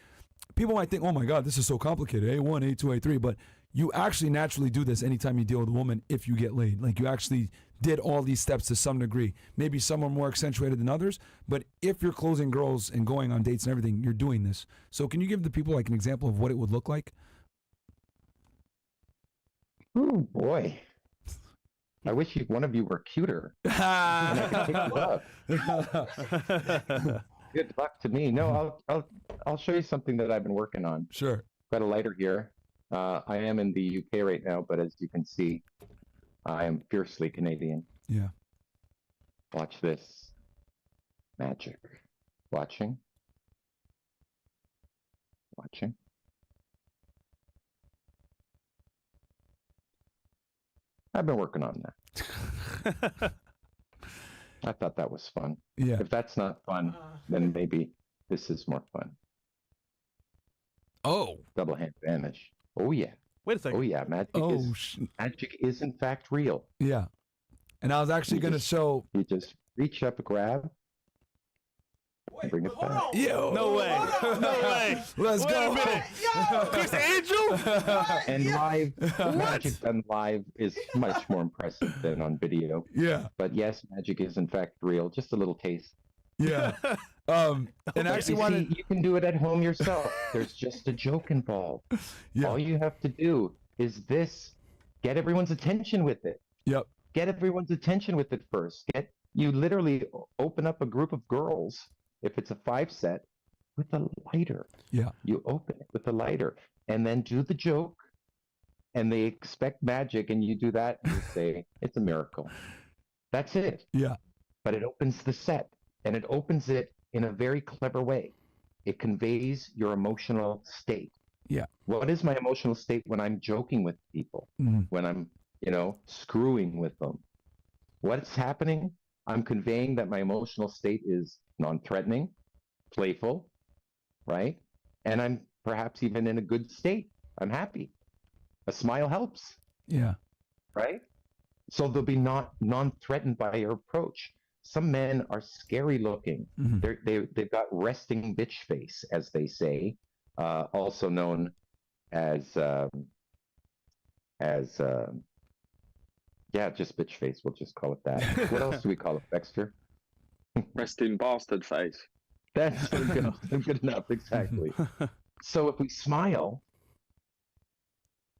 people might think, oh my God, this is so complicated, A1, A2, A3, but you actually naturally do this anytime you deal with a woman if you get laid. Like you actually did all these steps to some degree. Maybe some are more accentuated than others, but if you're closing girls and going on dates and everything, you're doing this. So can you give the people like an example of what it would look like?
Oh boy. I wish one of you were cuter. And I could pick you up. Good luck to me. No, I'll show you something that I've been working on.
Sure.
Got a lighter here. I am in the UK right now, but as you can see, I am fiercely Canadian.
Yeah.
Watch this. Magic. Watching. I've been working on that. I thought that was fun.
Yeah.
If that's not fun, then maybe this is more fun.
Oh.
Double hand vanish. Oh yeah.
Wait a second.
Oh yeah. Magic is in fact real.
Yeah. And I was actually going to show.
You just reach up, grab, and bring it back.
Yo.
No way. No way.
Let's go.
Wait a minute. Yo, Chris Angel?
And live, magic done live is much more impressive than on video.
Yeah.
But yes, magic is in fact real. Just a little taste.
Yeah. And actually
you can do it at home yourself. There's just a joke involved.
Yeah.
All you have to do is get everyone's attention with it.
Yep.
Get everyone's attention with it first. You literally open up a group of girls, if it's a 5-set, with a lighter.
Yeah.
You open it with a lighter and then do the joke, and they expect magic, and you do that and you say, it's a miracle. That's it.
Yeah.
But it opens the set, and it opens it in a very clever way. It conveys your emotional state.
Yeah.
What is my emotional state when I'm joking with people?
Mm-hmm.
When I'm, screwing with them? What's happening? I'm conveying that my emotional state is non-threatening, playful, right? And I'm perhaps even in a good state. I'm happy. A smile helps.
Yeah.
Right? So they'll be non-threatened by your approach. Some men are scary looking. Mm-hmm. They've got resting bitch face, as they say, also known as just bitch face. We'll just call it that. What else do we call it, Dexter?
Resting bastard face.
That's good enough, exactly. So if we smile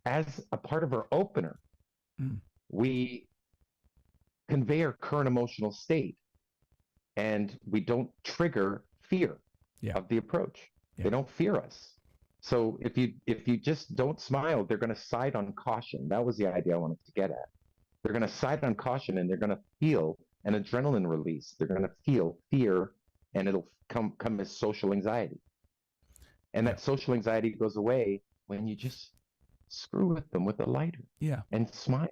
as a part of our opener, we convey our current emotional state, and we don't trigger fear of the approach. Yeah. They don't fear us. So if you just don't smile, they're going to side on caution. That was the idea I wanted to get at. They're going to side on caution, and they're going to feel an adrenaline release. They're going to feel fear, and it'll come as social anxiety. And that social anxiety goes away when you just screw with them with a lighter.
Yeah.
And smile.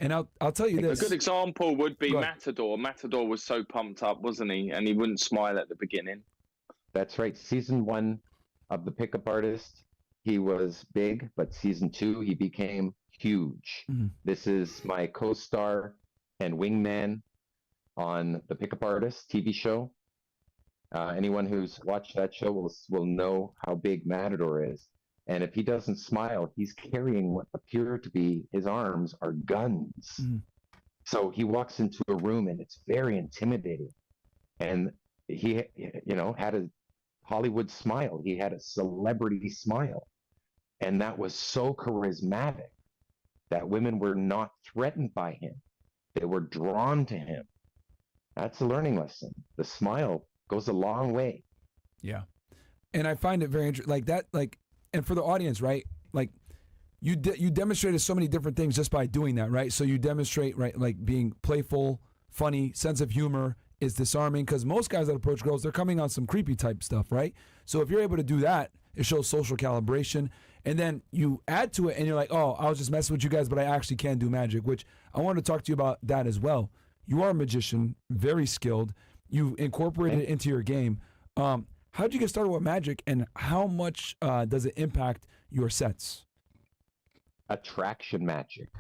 And I'll tell you this.
A good example would be Matador. Matador was so pumped up, wasn't he? And he wouldn't smile at the beginning.
That's right. Season 1 of The Pickup Artist. he was big, but season 2, he became huge.
Mm-hmm.
This is my co-star and wingman on the Pickup Artist TV show. Anyone who's watched that show will know how big Matador is. And if he doesn't smile, he's carrying what appear to be his arms are guns.
Mm-hmm.
So he walks into a room and it's very intimidating. And he, had a Hollywood smile. He had a celebrity smile. And that was so charismatic that women were not threatened by him. They were drawn to him. That's a learning lesson. The smile goes a long way.
Yeah. And I find it very interesting, like that, like, and for the audience, right? Like, you demonstrated so many different things just by doing that, right? So you demonstrate, right, like being playful, funny, sense of humor is disarming, because most guys that approach girls, they're coming on some creepy type stuff, right? So if you're able to do that, it shows social calibration. And then you add to it and you're like, oh, I was just messing with you guys, but I actually can do magic, which I want to talk to you about that as well. You are a magician, very skilled. You incorporated it into your game. How'd you get started with magic, and how much does it impact your sets?
Attraction magic.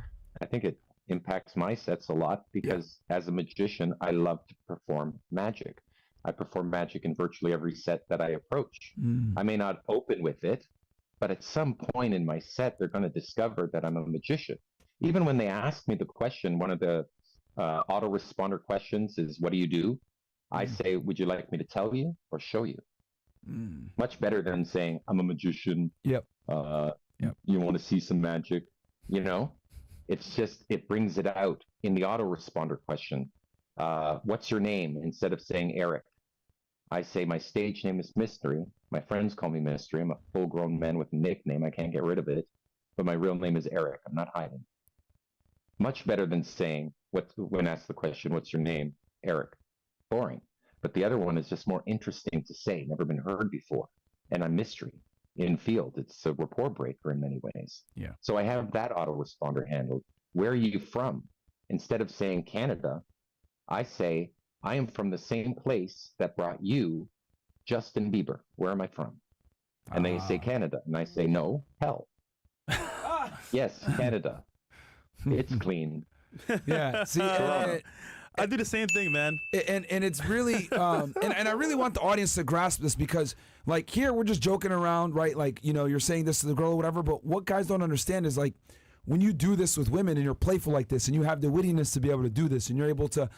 I think it impacts my sets a lot because as a magician, I love to perform magic. I perform magic in virtually every set that I approach. I may not open with it, but at some point in my set, they're going to discover that I'm a magician. Even when they ask me the question, one of the autoresponder questions is, what do you do? I say, would you like me to tell you or show you? Much better than saying, I'm a magician.
Yep.
You want to see some magic? It's just, it brings it out in the autoresponder question. What's your name? Instead of saying Eric, I say my stage name is Mystery. My friends call me Mystery. I'm a full-grown man with a nickname. I can't get rid of it. But my real name is Eric. I'm not hiding. Much better than saying, when asked the question, what's your name? Eric. Boring. But the other one is just more interesting to say, never been heard before. And I'm Mystery in field. It's a rapport breaker in many ways.
Yeah.
So I have that autoresponder handled. Where are you from? Instead of saying Canada, I say, I am from the same place that brought you Justin Bieber. Where am I from? And they say Canada. And I say, no, hell. Yes, Canada. It's clean.
Yeah. See,
I do the same thing, man.
And it's really, and I really want the audience to grasp this, because like here we're just joking around, right? Like, you're saying this to the girl or whatever, but what guys don't understand is like, when you do this with women and you're playful like this and you have the wittiness to be able to do this and you're able to,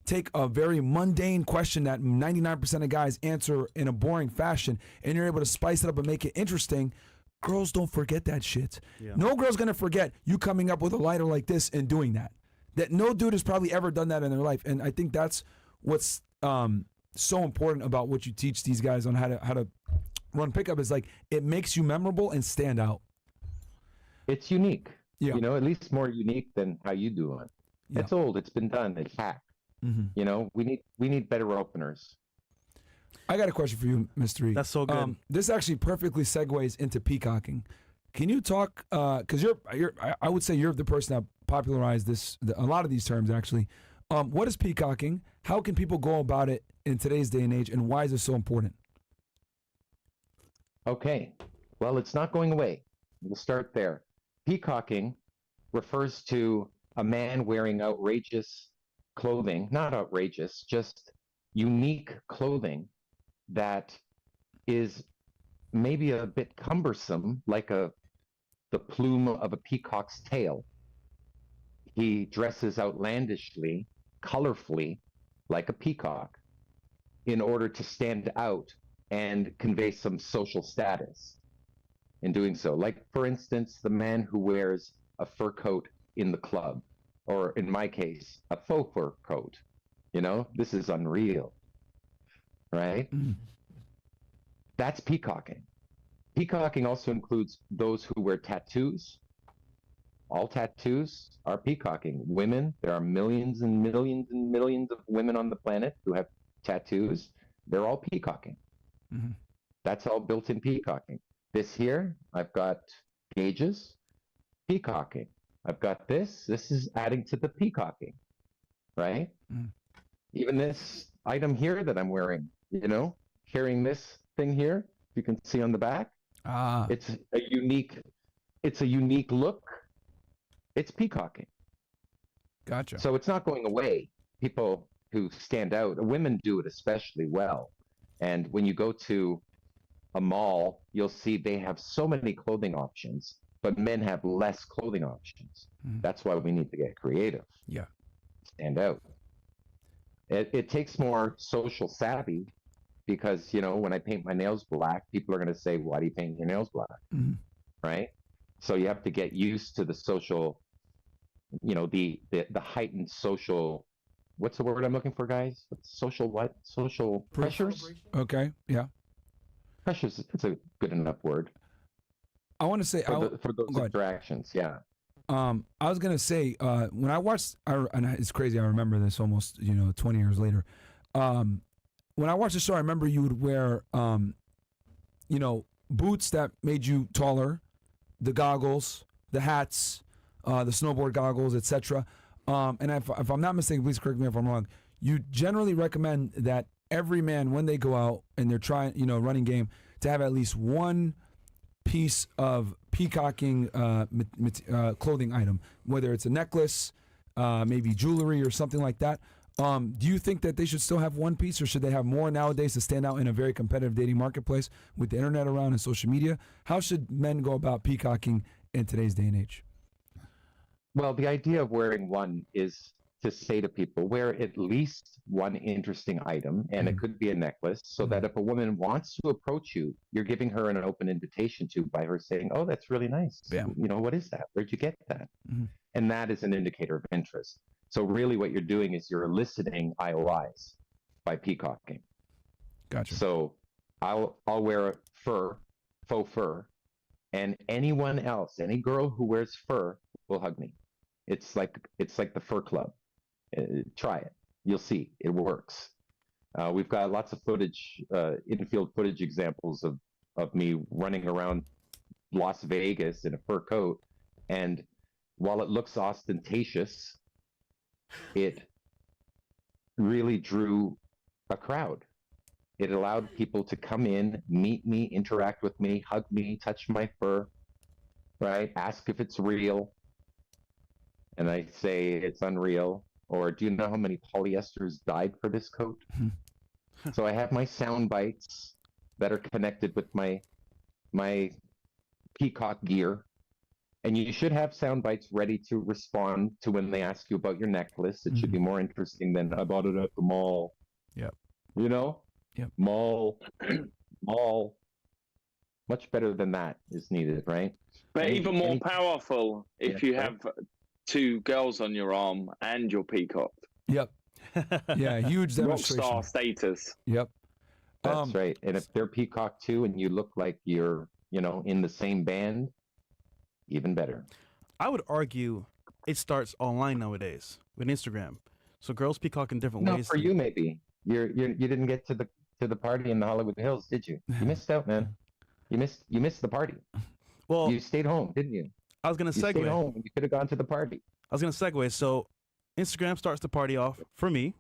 take a very mundane question that 99% of guys answer in a boring fashion and you're able to spice it up and make it interesting, girls don't forget that shit. Yeah. No girl's going to forget you coming up with a lighter like this and doing that. That no dude has probably ever done that in their life. And I think that's what's so important about what you teach these guys on how to run pickup, is like it makes you memorable and stand out.
It's unique.
Yeah.
At least more unique than how you do it. Yeah. It's old. It's been done. It's hacked. Mm-hmm. We need better openers.
I got a question for you, Mystery.
That's so good.
This actually perfectly segues into peacocking. Can you talk? Because I would say you're the person that popularized a lot of these terms actually. What is peacocking? How can people go about it in today's day and age, and why is it so important?
Okay, well, it's not going away. We'll start there. Peacocking refers to a man wearing outrageous clothing, not outrageous, just unique clothing that is maybe a bit cumbersome, like the plume of a peacock's tail. He dresses outlandishly, colorfully, like a peacock, in order to stand out and convey some social status in doing so. Like, for instance, the man who wears a fur coat in the club, or in my case, a faux fur coat. This is unreal, right? That's peacocking. Peacocking also includes those who wear tattoos. All tattoos are peacocking. Women, there are millions and millions and millions of women on the planet who have tattoos. They're all peacocking. Mm-hmm. That's all built in peacocking. This here, I've got gauges, peacocking. I've got this is adding to the peacocking, right? Mm. Even this item here that I'm wearing, carrying this thing here, you can see on the back. It's a unique look. It's peacocking.
Gotcha.
So it's not going away. People who stand out, women do it especially well. And when you go to a mall, you'll see they have so many clothing options, but men have less clothing options. That's why we need to get creative.
Yeah.
Stand out. It takes more social savvy because, when I paint my nails black, people are going to say, why do you paint your nails black? Right? So you have to get used to the social, the heightened social, what's the word I'm looking for, guys? Social what? Social pressures?
Okay, yeah.
Pressures, it's a good enough word.
I want to say...
For those interactions, yeah.
I was going to say, when I watched, and it's crazy, I remember this almost, 20 years later. When I watched the show, I remember you would wear, boots that made you taller, the goggles, the hats, the snowboard goggles, etc. And if I'm not mistaken, please correct me if I'm wrong, you generally recommend that every man, when they go out and they're trying, running game, to have at least one piece of peacocking clothing item, whether it's a necklace, maybe jewelry or something like that. Do you think that they should still have one piece, or should they have more nowadays to stand out in a very competitive dating marketplace with the internet around and social media? How should men go about peacocking in today's day and age?
Well, the idea of wearing one is to say to people, wear at least one interesting item, and it could be a necklace, so that if a woman wants to approach you, you're giving her an open invitation to by her saying, oh, that's really nice.
Yeah.
What is that? Where'd you get that? And that is an indicator of interest. So really what you're doing is you're eliciting IOIs by peacocking.
Gotcha.
So I'll wear faux fur, and anyone else, any girl who wears fur will hug me. It's like the fur club. Try it. You'll see. It works. We've got lots of footage, infield footage examples of me running around Las Vegas in a fur coat. And while it looks ostentatious, it really drew a crowd. It allowed people to come in, meet me, interact with me, hug me, touch my fur, right? Ask if it's real. And I say it's unreal. Or do you know how many polyesters died for this coat? So I have my sound bites that are connected with my peacock gear. And you should have sound bites ready to respond to when they ask you about your necklace. It should be more interesting than I bought it at the mall.
Yep.
Yep. Mall. Much better than that is needed, right?
But even more powerful if you have two girls on your arm and you're peacocked.
Yep. Yeah, huge demonstration.
Rockstar status.
Yep.
That's right. And if they're peacock too, and you look like you're, in the same band, even better.
I would argue it starts online nowadays with Instagram. So girls peacock in different ways.
For you, maybe you didn't get to the party in the Hollywood Hills, did you? You missed out, man. You missed the party.
Well,
you stayed home, didn't you?
I was gonna segue.
You stayed home. You could have gone to the party.
I was gonna segue. So Instagram starts the party off for me.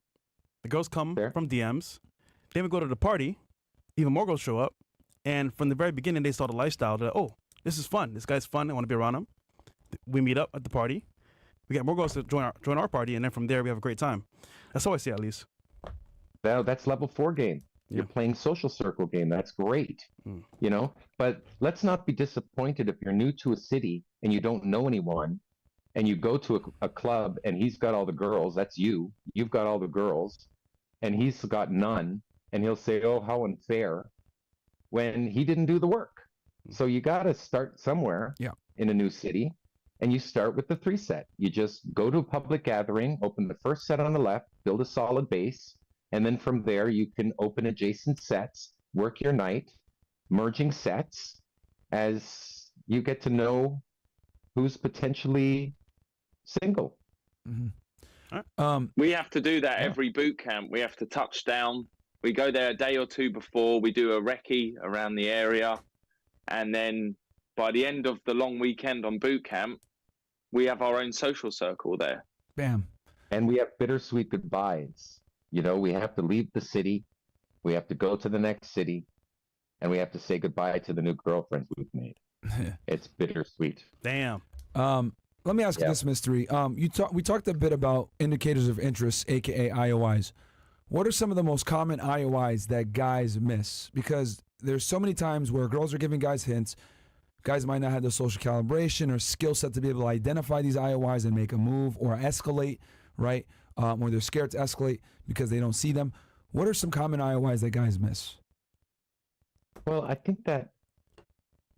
The girls come from DMs. Then we go to the party. Even more girls show up. And from the very beginning, they saw the lifestyle. They're like, oh, this is fun. This guy's fun. I want to be around him. We meet up at the party. We get more girls to join our party, and then from there we have a great time. That's how I see it, at least.
That's level 4 game. You're playing social circle game. That's great. But let's not be disappointed if you're new to a city and you don't know anyone, and you go to a club and he's got all the girls. That's you. You've got all the girls, and he's got none. And he'll say, "Oh, how unfair," when he didn't do the work. So you got to start somewhere in a new city, and you start with the 3 set. You just go to a public gathering, open the first set on the left, build a solid base, and then from there you can open adjacent sets, work your night, merging sets as you get to know who's potentially single.
We have to do that every boot camp. We have to touch down. We go there a day or two before. We do a recce around the area. And then by the end of the long weekend on boot camp, we have our own social circle there.
Bam.
And we have bittersweet goodbyes. We have to leave the city. We have to go to the next city. and we have to say goodbye to the new girlfriends we've made. It's bittersweet.
Damn.
Let me ask you this, Mystery. We talked a bit about indicators of interest, aka IOIs. What are some of the most common IOIs that guys miss? Because there's so many times where girls are giving guys hints. Guys might not have the social calibration or skill set to be able to identify these IOIs and make a move or escalate, right? Or they're scared to escalate because they don't see them. What are some common IOIs that guys miss?
Well, I think that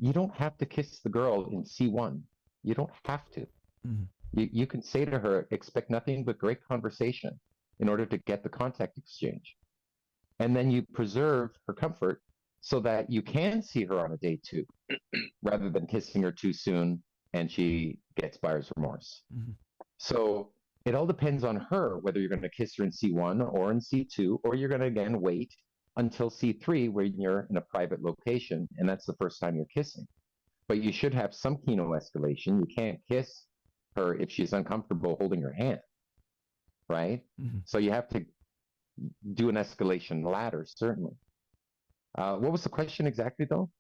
you don't have to kiss the girl in C1. You don't have to. Mm-hmm. You can say to her, expect nothing but great conversation in order to get the contact exchange. And then you preserve her comfort so that you can see her on a date too, rather than kissing her too soon and she gets buyer's remorse. Mm-hmm. So it all depends on her, whether you're going to kiss her in C1 or in C2, or you're going to again wait until C3 when you're in a private location and that's the first time you're kissing. But you should have some kino escalation. You can't kiss her if she's uncomfortable holding your hand, right? Mm-hmm. So you have to do an escalation ladder, certainly. What was the question exactly, though?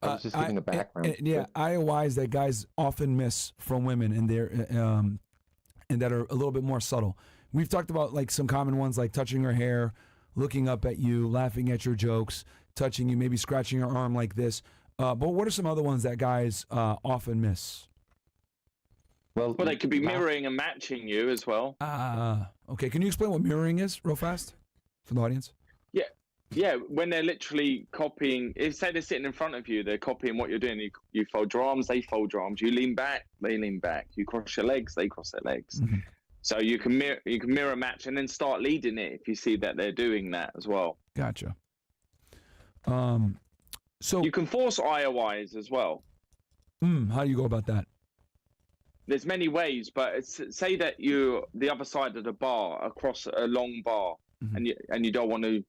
I was just giving a background.
IOIs that guys often miss from women, and they're and that are a little bit more subtle. We've talked about like some common ones, like touching her hair, looking up at you, laughing at your jokes, touching you, maybe scratching your arm like this. But what are some other ones that guys often miss?
Well, they could be mirroring and matching you as well.
Okay. Can you explain what mirroring is real fast for the audience?
Yeah, when they're literally copying, if say they're sitting in front of you, they're copying what you're doing. You fold your arms, they fold your arms. You lean back, they lean back. You cross your legs, they cross their legs. Mm-hmm. So you can mirror match and then start leading it if you see that they're doing that as well.
Gotcha.
So you can force IOIs as well.
How do you go about that?
There's many ways, but say that you're the other side of the bar, across a long bar, mm-hmm. and you don't want to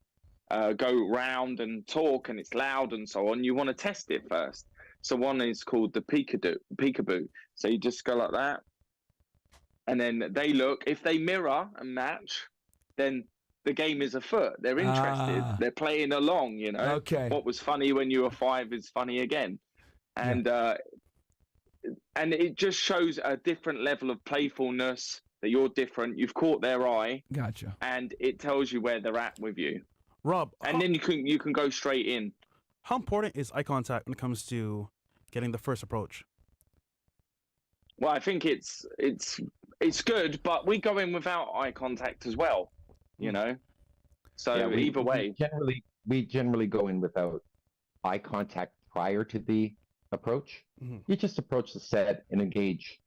go round and talk and it's loud and so on. You want to test it first. So one is called the peekaboo. So you just go like that, and then they look. If they mirror and match, then the game is afoot. They're interested. They're playing along. You know.
Okay.
What was funny when you were 5 is funny again, and it just shows a different level of playfulness. That you're different. You've caught their eye.
Gotcha.
And it tells you where they're at with you.
Rob,
and then you can go straight in.
How important is eye contact when it comes to getting the first approach?
Well, I think it's good, but we go in without eye contact as well, you know. So either way,
we generally go in without eye contact prior to the approach. Mm-hmm. You just approach the set and engage.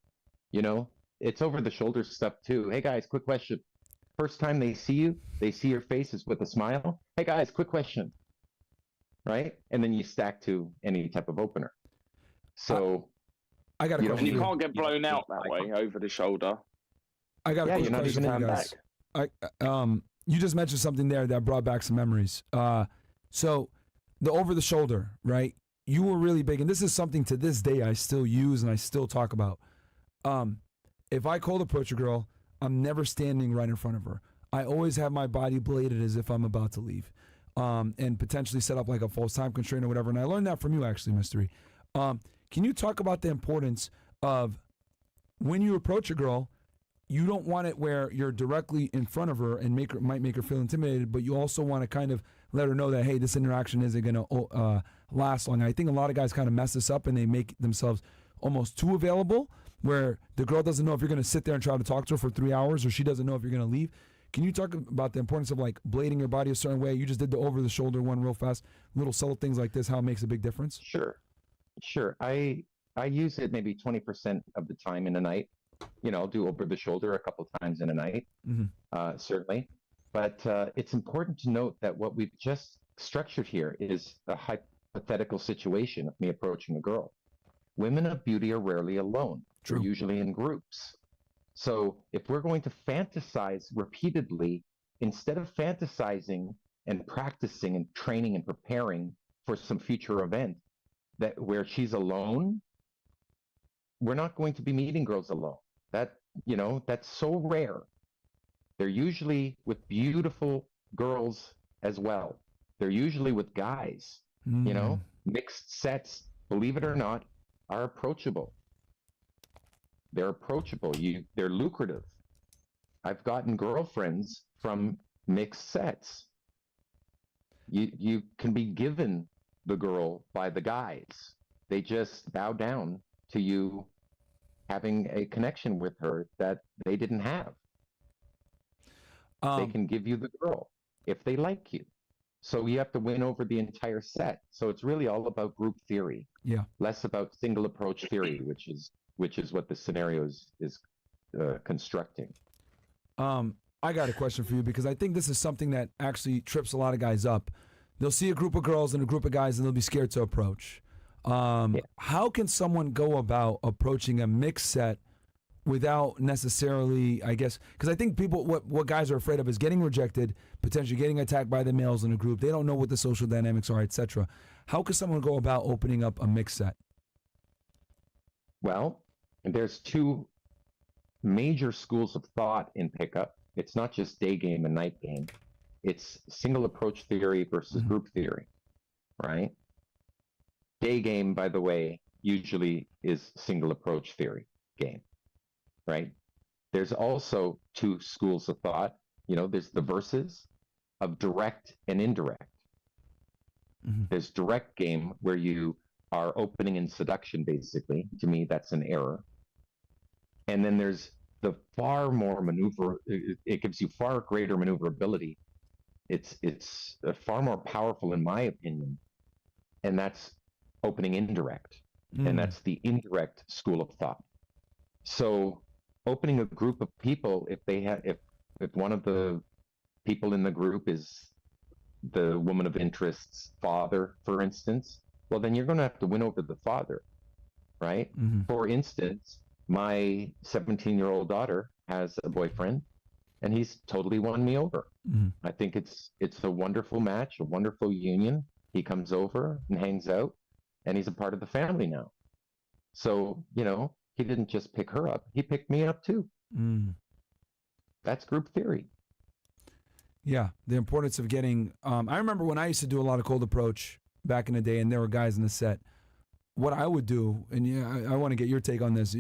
You know, it's over the shoulder stuff too. Hey guys, quick question. First time they see you, they see your faces with a smile. Hey guys, quick question. Right? And then you stack to any type of opener. So
I got a question.
You can't get blown out that way over the shoulder.
I got a question for you guys. You just mentioned something there that brought back some memories. So the over the shoulder, right? You were really big, and this is something to this day I still use and I still talk about. If I cold approach a girl, I'm never standing right in front of her. I always have my body bladed as if I'm about to leave, and potentially set up like a false time constraint or whatever. And I learned that from you, actually, Mystery. Can you talk about the importance of when you approach a girl, you don't want it where you're directly in front of her and might make her feel intimidated, but you also want to kind of let her know that, hey, this interaction isn't going to last long. I think a lot of guys kind of mess this up and they make themselves almost too available, where the girl doesn't know if you're going to sit there and try to talk to her for 3 hours, or she doesn't know if you're going to leave. Can you talk about the importance of like blading your body a certain way? You just did the over the shoulder one real fast. Little subtle things like this, how it makes a big difference.
Sure. I use it maybe 20% of the time in a night. You know, I'll do over the shoulder a couple times in a night, certainly. But it's important to note that what we've just structured here is a hypothetical situation of me approaching a girl. Women of beauty are rarely alone. True. They're usually in groups. So if we're going to fantasize repeatedly, instead of fantasizing and practicing and training and preparing for some future event that where she's alone, we're not going to be meeting girls alone. That's so rare. They're usually with beautiful girls as well. They're usually with guys. You know, mixed sets, believe it or not, are approachable. They're approachable. They're lucrative. I've gotten girlfriends from mixed sets. You can be given the girl by the guys. They just bow down to you having a connection with her that they didn't have. They can give you the girl if they like you. So you have to win over the entire set. So it's really all about group theory.
Yeah.
Less about single approach theory, which is what the scenario is constructing.
I got a question for you, because I think this is something that actually trips a lot of guys up. They'll see a group of girls and a group of guys and they'll be scared to approach. How can someone go about approaching a mixed set without necessarily, I guess, because I think people, what guys are afraid of is getting rejected, potentially getting attacked by the males in a group. They don't know what the social dynamics are, etc. How can someone go about opening up a mixed set?
Well, there's two major schools of thought in pickup. It's not just day game and night game. It's single approach theory versus group theory, right? Day game, by the way, usually is single approach theory game, right? There's also two schools of thought. You know, there's the verses of direct and indirect. There's direct game where you are opening in seduction, basically. To me, that's an error. And then there's the far more maneuver. It gives you far greater maneuverability. It's far more powerful, in my opinion, and that's opening indirect, and that's the indirect school of thought. So, opening a group of people, if one of the people in the group is the woman of interest's father, for instance, well, then you're going to have to win over the father, right? For instance, my 17-year-old daughter has a boyfriend, and he's totally won me over. I think it's a wonderful match, a wonderful union. He comes over and hangs out, and he's a part of the family now. So, you know, he didn't just pick her up, he picked me up too. That's group theory.
Yeah, the importance of getting, I remember when I used to do a lot of cold approach back in the day, and there were guys in the set. What I would do, and yeah, I want to get your take on this,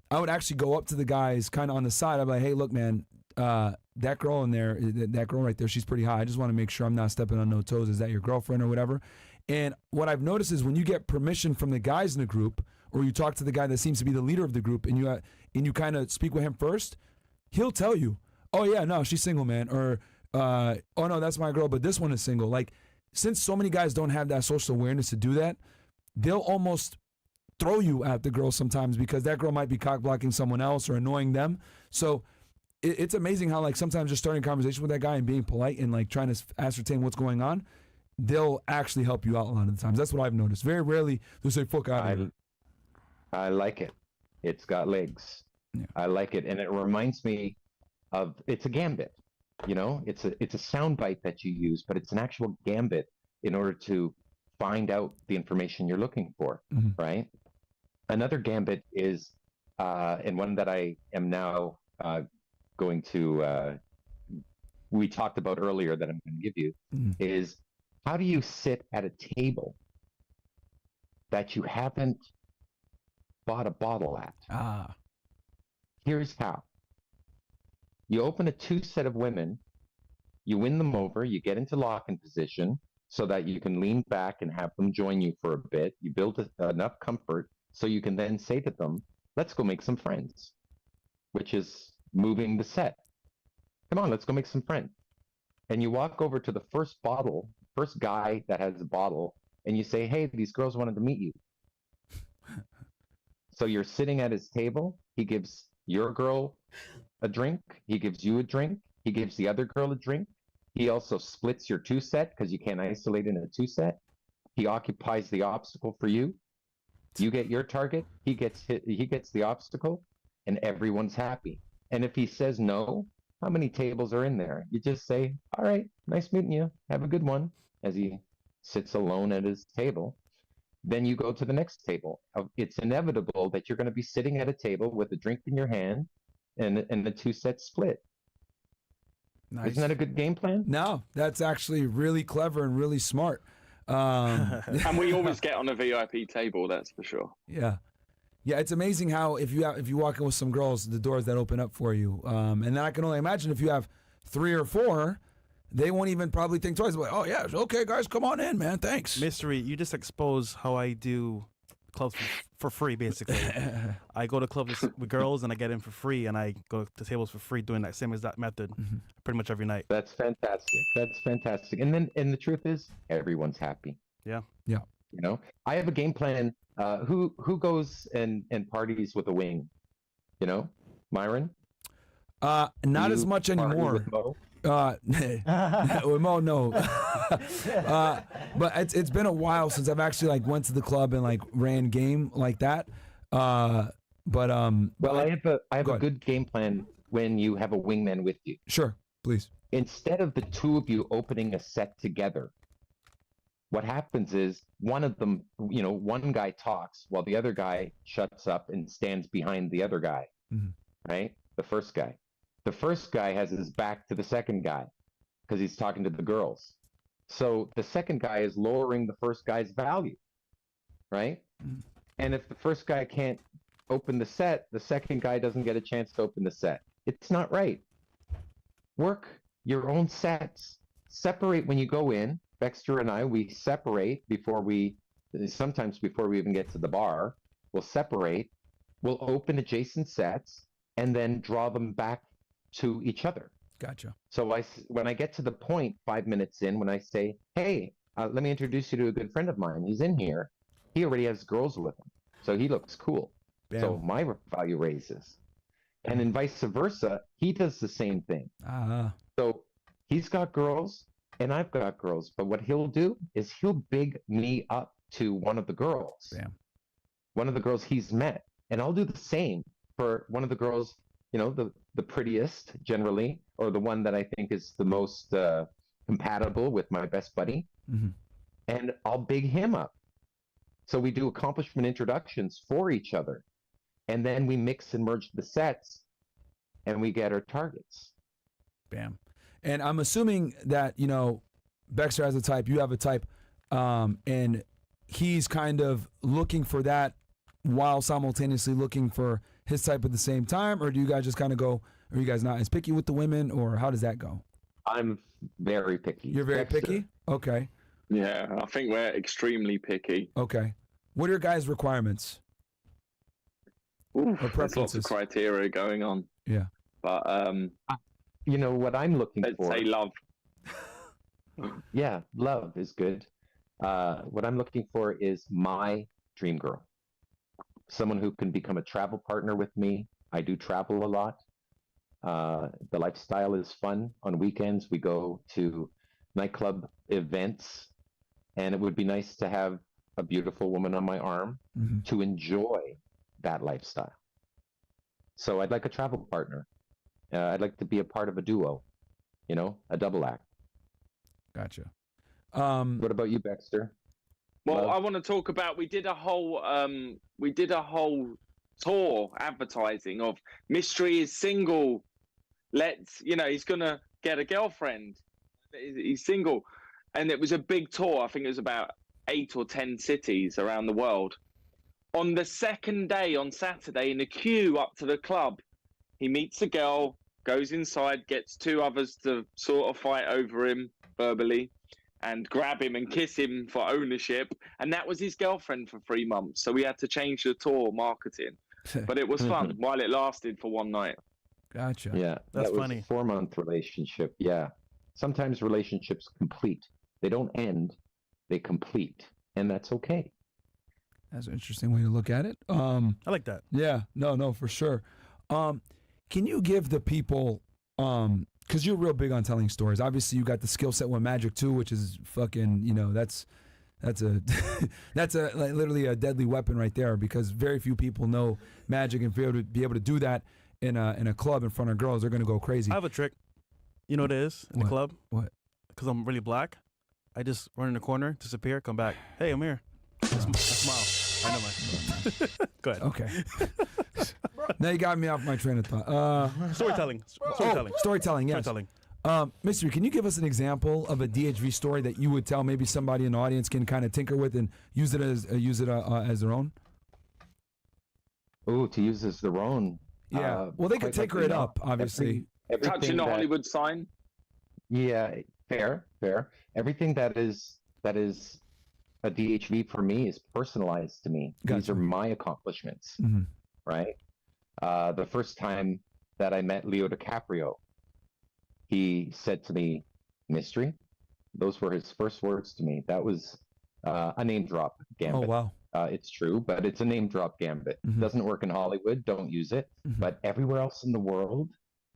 I would actually go up to the guys kind of on the side. I'd be like, hey, look, man, that girl in there, that girl right there, she's pretty hot. I just want to make sure I'm not stepping on no toes. Is that your girlfriend or whatever? And what I've noticed is when you get permission from the guys in the group, or you talk to the guy that seems to be the leader of the group, and you kind of speak with him first, he'll tell you, oh yeah, no, she's single, man, or oh no, that's my girl, but this one is single. Like, since so many guys don't have that social awareness to do that, they'll almost throw you at the girl sometimes because that girl might be cock blocking someone else or annoying them. So it's amazing how, like, sometimes just starting a conversation with that guy and being polite and like trying to ascertain what's going on, they'll actually help you out a lot of the times. That's what I've noticed. Very rarely they'll say, fuck out of here.
I like it. It's got legs. Yeah. I like it. And it reminds me of, it's a gambit. You know, it's a soundbite that you use, but it's an actual gambit in order to find out the information you're looking for, right? Another gambit is, and one that I am now going to, we talked about earlier that I'm going to give you, is how do you sit at a table that you haven't bought a bottle at? Here's how. You open a two-set of women, you win them over, you get into lock-in position so that you can lean back and have them join you for a bit. You build enough comfort so you can then say to them, let's go make some friends, which is moving the set. Come on, let's go make some friends. And you walk over to the first guy that has a bottle, and you say, hey, these girls wanted to meet you. So you're sitting at his table, he gives your girl a drink, he gives you a drink, he gives the other girl a drink. He also splits your two-set because you can't isolate in a two-set. He occupies the obstacle for you. You get your target, he gets the obstacle, and everyone's happy. And if he says no, how many tables are in there? You just say, all right, nice meeting you, have a good one, as he sits alone at his table. Then you go to the next table. It's inevitable that you're going to be sitting at a table with a drink in your hand and the two-set split. Nice. Isn't that a good game plan?
No, that's actually really clever and really smart.
And we always get on a VIP table, that's for sure.
Yeah. Yeah, it's amazing how if you walk in with some girls, the doors that open up for you. And then I can only imagine if you have 3 or 4, they won't even probably think twice. Like, oh yeah, okay, guys, come on in, man. Thanks.
Mystery, you just expose how I do clubs for free, basically. I go to clubs with girls and I get in for free, and I go to tables for free doing that same exact method pretty much every night.
That's fantastic. And the truth is, everyone's happy.
Yeah.
Yeah.
You know, I have a game plan. Who goes and parties with a wing? You know, Myron?
Not as much anymore. With Mo, no. But it's been a while since I've actually like went to the club and like ran game like that. Well,
I have a good game plan when you have a wingman with you.
Sure, please.
Instead of the two of you opening a set together, what happens is one of them, you know, one guy talks while the other guy shuts up and stands behind the other guy, right? The first guy. The first guy has his back to the second guy because he's talking to the girls. So the second guy is lowering the first guy's value, right? And if the first guy can't open the set, the second guy doesn't get a chance to open the set. It's not right. Work your own sets. Separate when you go in. Baxter and I, we separate sometimes before we even get to the bar. We'll separate. We'll open adjacent sets and then draw them back to each other.
Gotcha.
So when I get to the point 5 minutes in, when I say, hey, let me introduce you to a good friend of mine. He's in here. He already has girls with him. So he looks cool.
Bam.
So my value raises. And then vice versa, he does the same thing. So he's got girls and I've got girls. But what he'll do is he'll big me up to one of the girls.
Bam.
One of the girls he's met. And I'll do the same for one of the girls, you know, the prettiest generally, or the one that I think is the most compatible with my best buddy. And I'll big him up. So we do accomplishment introductions for each other. And then we mix and merge the sets and we get our targets.
Bam. And I'm assuming that, you know, Baxter has a type, you have a type, and he's kind of looking for that while simultaneously looking for his type at the same time? Or do you guys just kind of go, are you guys not as picky with the women, or how does that go?
I'm very picky.
You're very picky? Okay.
Yeah, I think we're extremely picky.
Okay. What are your guys' requirements?
Ooh, there's lots of criteria going on.
Yeah.
But
you know what I'm looking for?
Let's say love.
Yeah, love is good. What I'm looking for is my dream girl. Someone who can become a travel partner with me. I do travel a lot. The lifestyle is fun. On weekends, we go to nightclub events, and it would be nice to have a beautiful woman on my arm to enjoy that lifestyle. So I'd like a travel partner. I'd like to be a part of a duo, you know, a double act.
Gotcha.
What about you, Baxter?
Well, I want to talk about, we did a whole tour advertising of Mystery is single. He's going to get a girlfriend. He's single. And it was a big tour. I think it was about 8 or 10 cities around the world. On the second day, on Saturday, in the queue up to the club, he meets a girl, goes inside, gets 2 others to sort of fight over him verbally and grab him and kiss him for ownership. And that was his girlfriend for 3 months. So we had to change the tour marketing. But it was fun while it lasted for one night.
Gotcha.
Yeah,
that's
was
funny.
A 4-month relationship. Yeah. Sometimes relationships complete. They don't end, they complete. And that's okay.
That's an interesting way to look at it.
I like that.
Yeah, no, for sure. Can you give the people, because you're real big on telling stories. Obviously, you got the skill set with magic too, which is fucking, you know, that's a that's like literally a deadly weapon right there, because very few people know magic, and be able to do that in a club in front of girls, they're gonna go crazy.
I have a trick. You know what it is in the club?
What?
Because I'm really black. I just run in the corner, disappear, come back. Hey, I'm here. I smile. I know my. Go ahead.
Okay. Now you got me off my train of thought.
Storytelling.
Storytelling. Yes.
Storytelling.
Mystery, can you give us an example of a DHV story that you would tell maybe somebody in the audience can kind of tinker with and use it as their own?
Ooh, to use as their own.
Yeah. Well, they could tinker it up, obviously.
Touching the Hollywood sign.
Yeah, fair. Everything that is a DHV for me is personalized to me.
Gotcha.
These are my accomplishments, right? The first time that I met Leo DiCaprio, he said to me, "Mystery." Those were his first words to me. That was a name drop gambit.
Oh, wow.
It's true, but it's a name drop gambit. Doesn't work in Hollywood. Don't use it. But everywhere else in the world,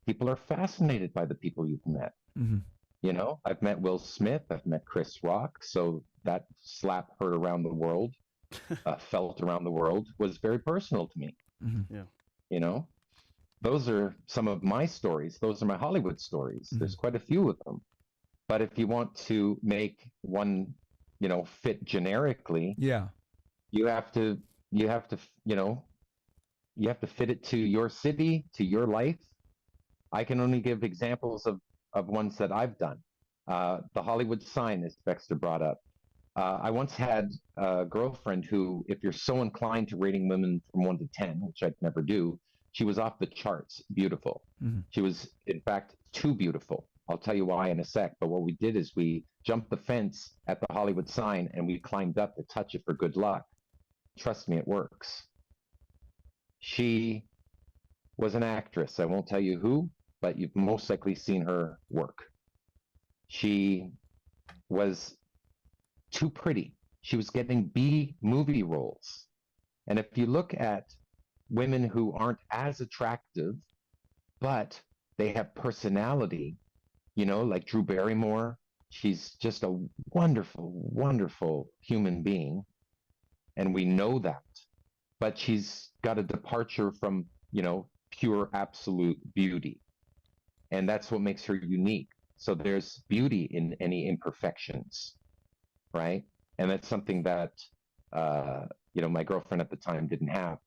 people are fascinated by the people you've met. You know, I've met Will Smith. I've met Chris Rock. So that slap heard around the world, felt around the world, was very personal to me.
Yeah.
You know, those are some of my stories. Those are my Hollywood stories. There's quite a few of them. But if you want to make one, you know, fit generically, you have to fit it to your city, to your life. I can only give examples of ones that I've done. The Hollywood sign, as Dexter brought up. I once had a girlfriend who, if you're so inclined to rating women from 1 to 10, which I'd never do, she was off the charts beautiful. She was, in fact, too beautiful. I'll tell you why in a sec. But what we did is we jumped the fence at the Hollywood sign and we climbed up to touch it for good luck. Trust me, it works. She was an actress. I won't tell you who, but you've most likely seen her work. She was too pretty. She was getting B movie roles. And if you look at women who aren't as attractive, but they have personality, you know, like Drew Barrymore, she's just a wonderful, wonderful human being. And we know that. But she's got a departure from, you know, pure absolute beauty. And that's what makes her unique. So there's beauty in any imperfections, right? And that's something that, you know, my girlfriend at the time didn't have.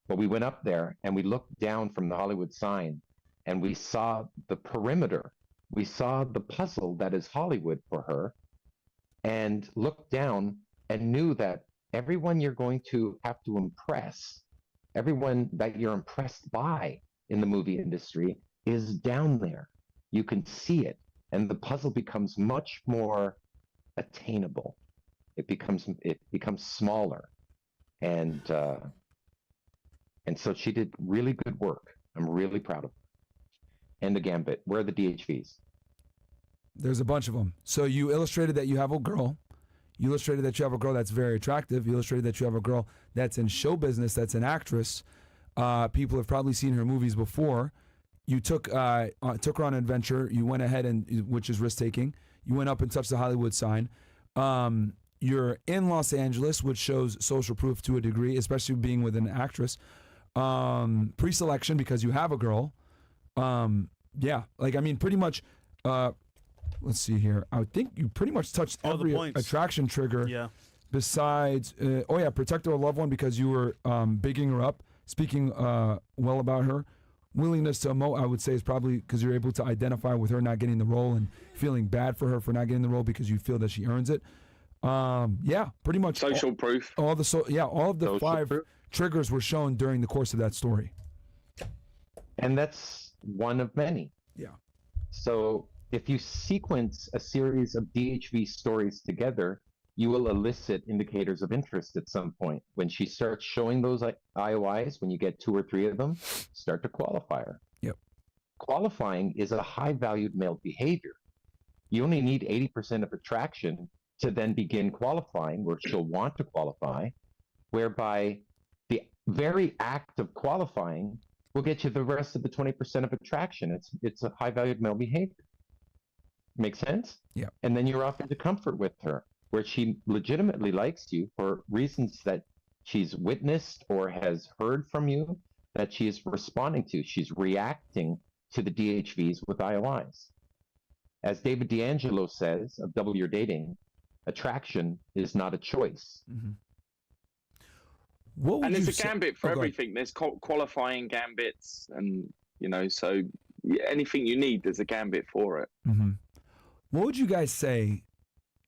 But we went up there and we looked down from the Hollywood sign and we saw the perimeter. We saw the puzzle that is Hollywood for her and looked down and knew that everyone you're going to have to impress, everyone that you're impressed by in the movie industry is down there. You can see it. And the puzzle becomes much more attainable. It becomes smaller. And so she did really good work. I'm really proud of her. And the gambit. Where are the DHVs?
There's a bunch of them. So you illustrated that you have a girl. You illustrated that you have a girl that's very attractive. You illustrated that you have a girl that's in show business, that's an actress. People have probably seen her movies before. You took her on an adventure. You went ahead which is risk taking. You went up and touched the Hollywood sign. You're in Los Angeles, which shows social proof to a degree, especially being with an actress. Pre-selection because you have a girl. Yeah, like I mean, pretty much. Let's see here. I think you pretty much touched every attraction trigger.
Yeah.
Besides, protect her loved one because you were bigging her up, speaking well about her. Willingness to emote, I would say, is probably because you're able to identify with her not getting the role and feeling bad for her for not getting the role because you feel that she earns it. Yeah, pretty much.
Social proof.
All of the 5 triggers were shown during the course of that story.
And that's one of many.
Yeah. So
if you sequence a series of DHV stories together, you will elicit indicators of interest at some point. When she starts showing those IOIs, when you get 2 or 3 of them, start to qualify her.
Yep.
Qualifying is a high-valued male behavior. You only need 80% of attraction to then begin qualifying, where she'll want to qualify, whereby the very act of qualifying will get you the rest of the 20% of attraction. It's a high-valued male behavior. Make sense?
Yeah.
And then you're off into comfort with her, where she legitimately likes you for reasons that she's witnessed or has heard from you that she is responding to. She's reacting to the DHVs with IOIs. As David D'Angelo says of Double Your Dating, attraction is not a choice.
Mm-hmm.
And there's a gambit for everything. There's qualifying gambits, and you know, so anything you need, there's a gambit for it.
Mm-hmm. What would you guys say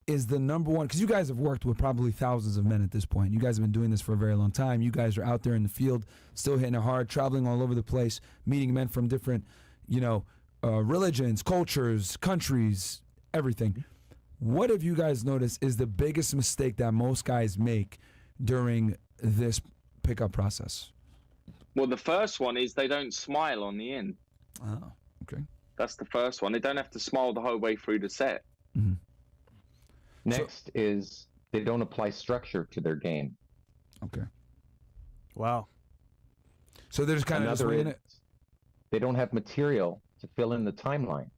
is the number one, because you guys have worked with probably thousands of men at this point. You guys have been doing this for a very long time. You guys are out there in the field, still hitting it hard, traveling all over the place, meeting men from different, religions, cultures, countries, everything. What have you guys noticed is the biggest mistake that most guys make during this pickup process?
Well, the first one is they don't smile on the in.
Oh, okay.
That's the first one. They don't have to smile the whole way through the set.
Mm-hmm.
Next is they don't apply structure to their game.
Okay.
Wow.
So they're just kind of just winging it.
They don't have material to fill in the timeline.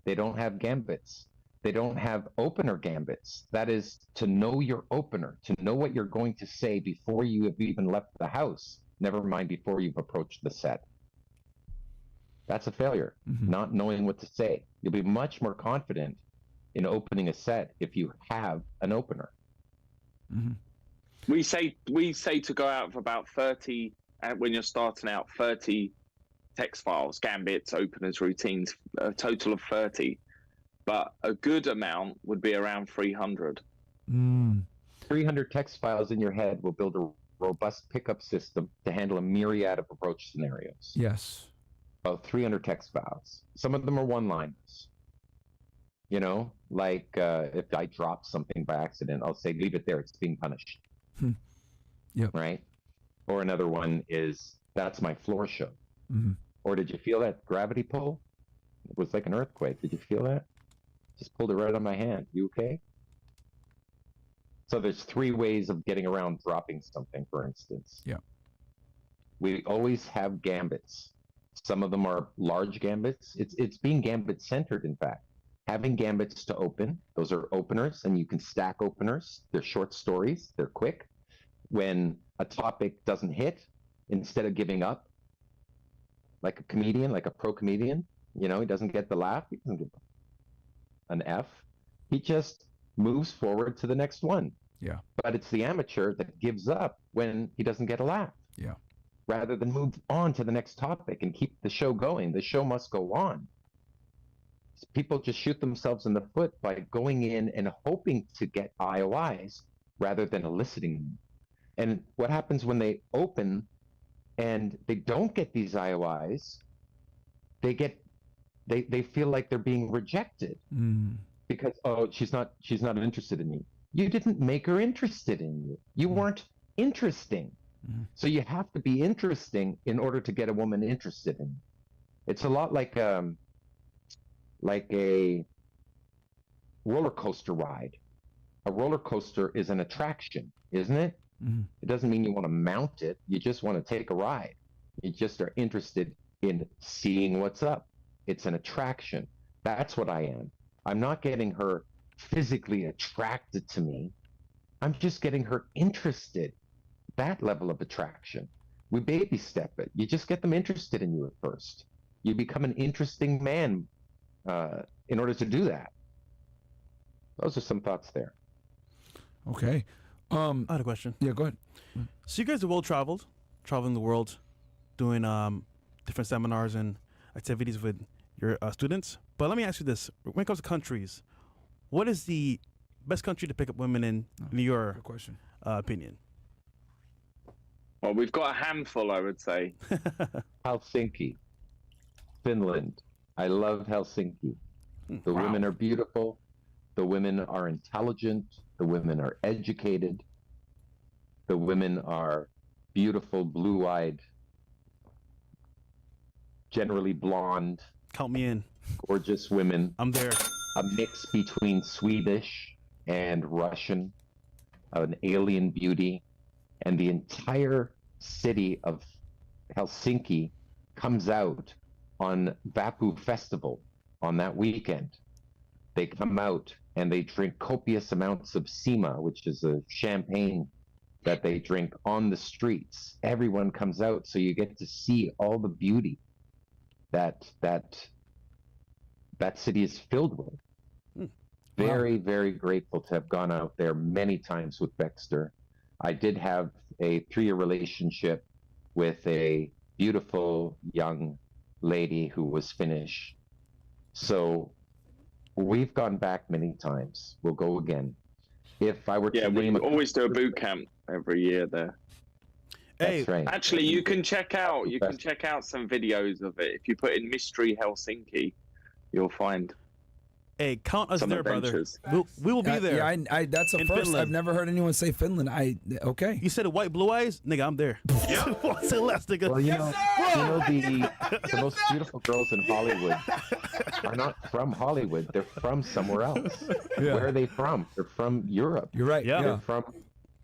They don't have gambits. They don't have opener gambits. That is to know your opener, to know what you're going to say before you have even left the house, never mind before you've approached the set. That's a failure, not knowing what to say. You'll be much more confident in opening a set if you have an opener.
Mm-hmm.
We say to go out of about 30, when you're starting out, 30 text files, gambits, openers, routines, a total of 30. But a good amount would be around 300.
300 text files in your head will build a robust pickup system to handle a myriad of approach scenarios.
Yes.
About 300 text files. Some of them are one-liners. Like if I drop something by accident, I'll say, leave it there, it's being punished.
Yep.
Right? Or another one is, that's my floor show.
Mm-hmm.
Or did you feel that gravity pull? It was like an earthquake. Did you feel that? Just pulled it right on my hand. You okay? So there's 3 ways of getting around dropping something, for instance.
Yeah.
We always have gambits. Some of them are large gambits. It's being gambit centered, in fact. Having gambits to open, those are openers, and you can stack openers. They're short stories, they're quick. When a topic doesn't hit, instead of giving up, like a comedian, like a pro comedian, he doesn't get the laugh, he doesn't get an F, he just moves forward to the next one.
Yeah.
But it's the amateur that gives up when he doesn't get a laugh.
Yeah.
Rather than move on to the next topic and keep the show going. The show must go on. People just shoot themselves in the foot by going in and hoping to get IOIs rather than eliciting them. And what happens when they open and they don't get these IOIs, they feel like they're being rejected because, she's not interested in me. You didn't make her interested in you. You weren't interesting. So you have to be interesting in order to get a woman interested in you. It's a lot like a roller coaster ride. A roller coaster is an attraction, isn't it? It doesn't mean you want to mount it. You just want to take a ride. You just are interested in seeing what's up. It's an attraction. That's what I am. I'm not getting her physically attracted to me. I'm just getting her interested. That level of attraction. We baby step it. You just get them interested in you at first. You become an interesting man in order to do that. Those are some thoughts there.
Okay.
I had a question.
Yeah, go ahead.
So you guys are traveling the world, doing different seminars and activities with your students. But let me ask you this. When it comes to countries, what is the best country to pick up women in your
question.
Opinion?
Well, we've got a handful, I would say.
Helsinki, Finland. I love Helsinki. The women are beautiful. The women are intelligent. The women are educated. The women are beautiful, blue-eyed, generally blonde.
Count me in.
Gorgeous women.
I'm there.
A mix between Swedish and Russian, an alien beauty. And the entire city of Helsinki comes out on Vappu Festival on that weekend. They come out and they drink copious amounts of Sima, which is a champagne that they drink on the streets. Everyone comes out, so you get to see all the beauty that city is filled with. Very, very grateful to have gone out there many times with Baxter. I did have a 3-year relationship with a beautiful young lady who was Finnish. So we've gone back many times. We'll go again. If I were to
we
name
always do a boot camp every year there.
That's right.
Actually, you can check out some videos of it. If you put in Mystery Helsinki, you'll find.
Hey, count us there,
adventures.
brother. We will be there.
Yeah, that's a first.
Finland.
I've never heard anyone say Finland. Okay.
You said white blue eyes, nigga. I'm there. Say less, nigga.
Well, the most beautiful girls in Hollywood are not from Hollywood. They're from somewhere else.
Yeah.
Where are they from? They're from Europe.
You're right.
Yeah.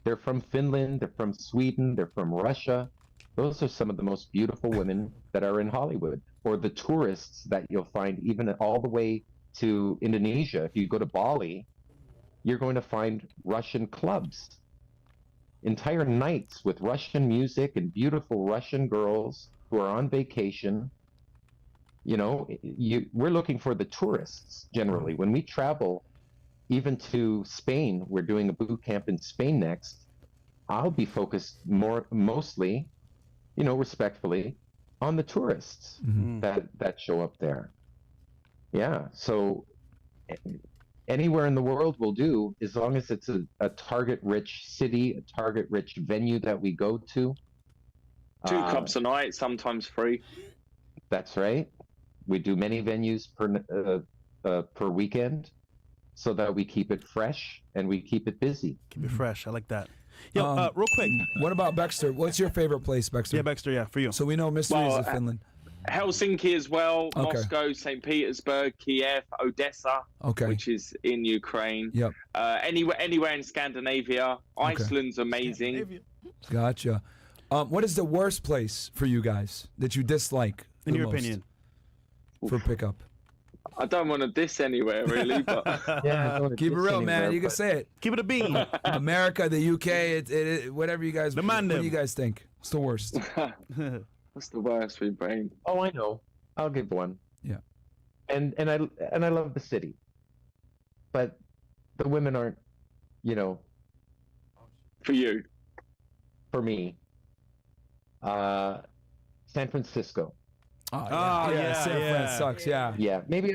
They're from Finland. They're from Sweden. They're from Russia. Those are some of the most beautiful women that are in Hollywood, or the tourists that you'll find even all the way to Indonesia. If you go to Bali, you're going to find Russian clubs, entire nights with Russian music and beautiful Russian girls who are on vacation. We're looking for the tourists generally. When we travel, even to Spain, we're doing a boot camp in Spain next. I'll be focused mostly, respectfully, on the tourists that show up there. Yeah, so anywhere in the world will do, as long as it's a target-rich city, a target-rich venue that we go to.
2 cups a night, sometimes free.
That's right. We do many venues per weekend, so that we keep it fresh and we keep it busy.
Keep it fresh. I like that. Yo, real quick.
What about Baxter? What's your favorite place, Baxter?
Yeah, Baxter. Yeah, for you.
So we know Mysteries is Finland.
Helsinki as well,
Okay.
Moscow, St. Petersburg, Kiev, Odessa, which is in Ukraine.
Yep.
Anywhere in Scandinavia. Iceland's amazing.
Gotcha. What is the worst place for you guys that you dislike?
In your
most
opinion,
for pickup?
I don't want to diss anywhere really, but
Keep it real, man. You can say it.
keep it a bean.
America, the UK, it whatever you guys.
Demand
what
them.
do you guys think? It's the worst.
what's the worst we bring?
Oh, I know. I'll give one.
Yeah.
And I love the city, but the women aren't,
For you?
for me. San Francisco.
San Fran sucks. Yeah.
Yeah, maybe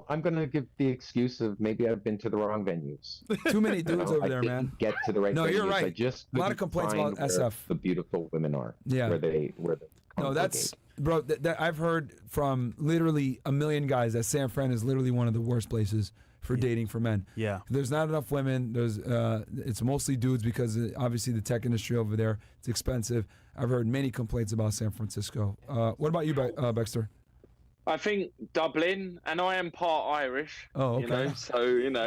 I'm gonna give the excuse of maybe I've been to the wrong venues.
Too many dudes over
I
there,
didn't
man.
get to the right.
No,
venues.
you're right.
I just
A lot of
couldn't
complaints
find
about
where
SF.
the beautiful women are.
Yeah.
Where they
No, that's bro. That I've heard from literally a million guys that San Fran is literally one of the worst places for dating for men.
Yeah.
There's not enough women. It's mostly dudes because obviously the tech industry over there, it's expensive. I've heard many complaints about San Francisco. What about you, Baxter?
I think Dublin, and I am part Irish.
Oh, okay.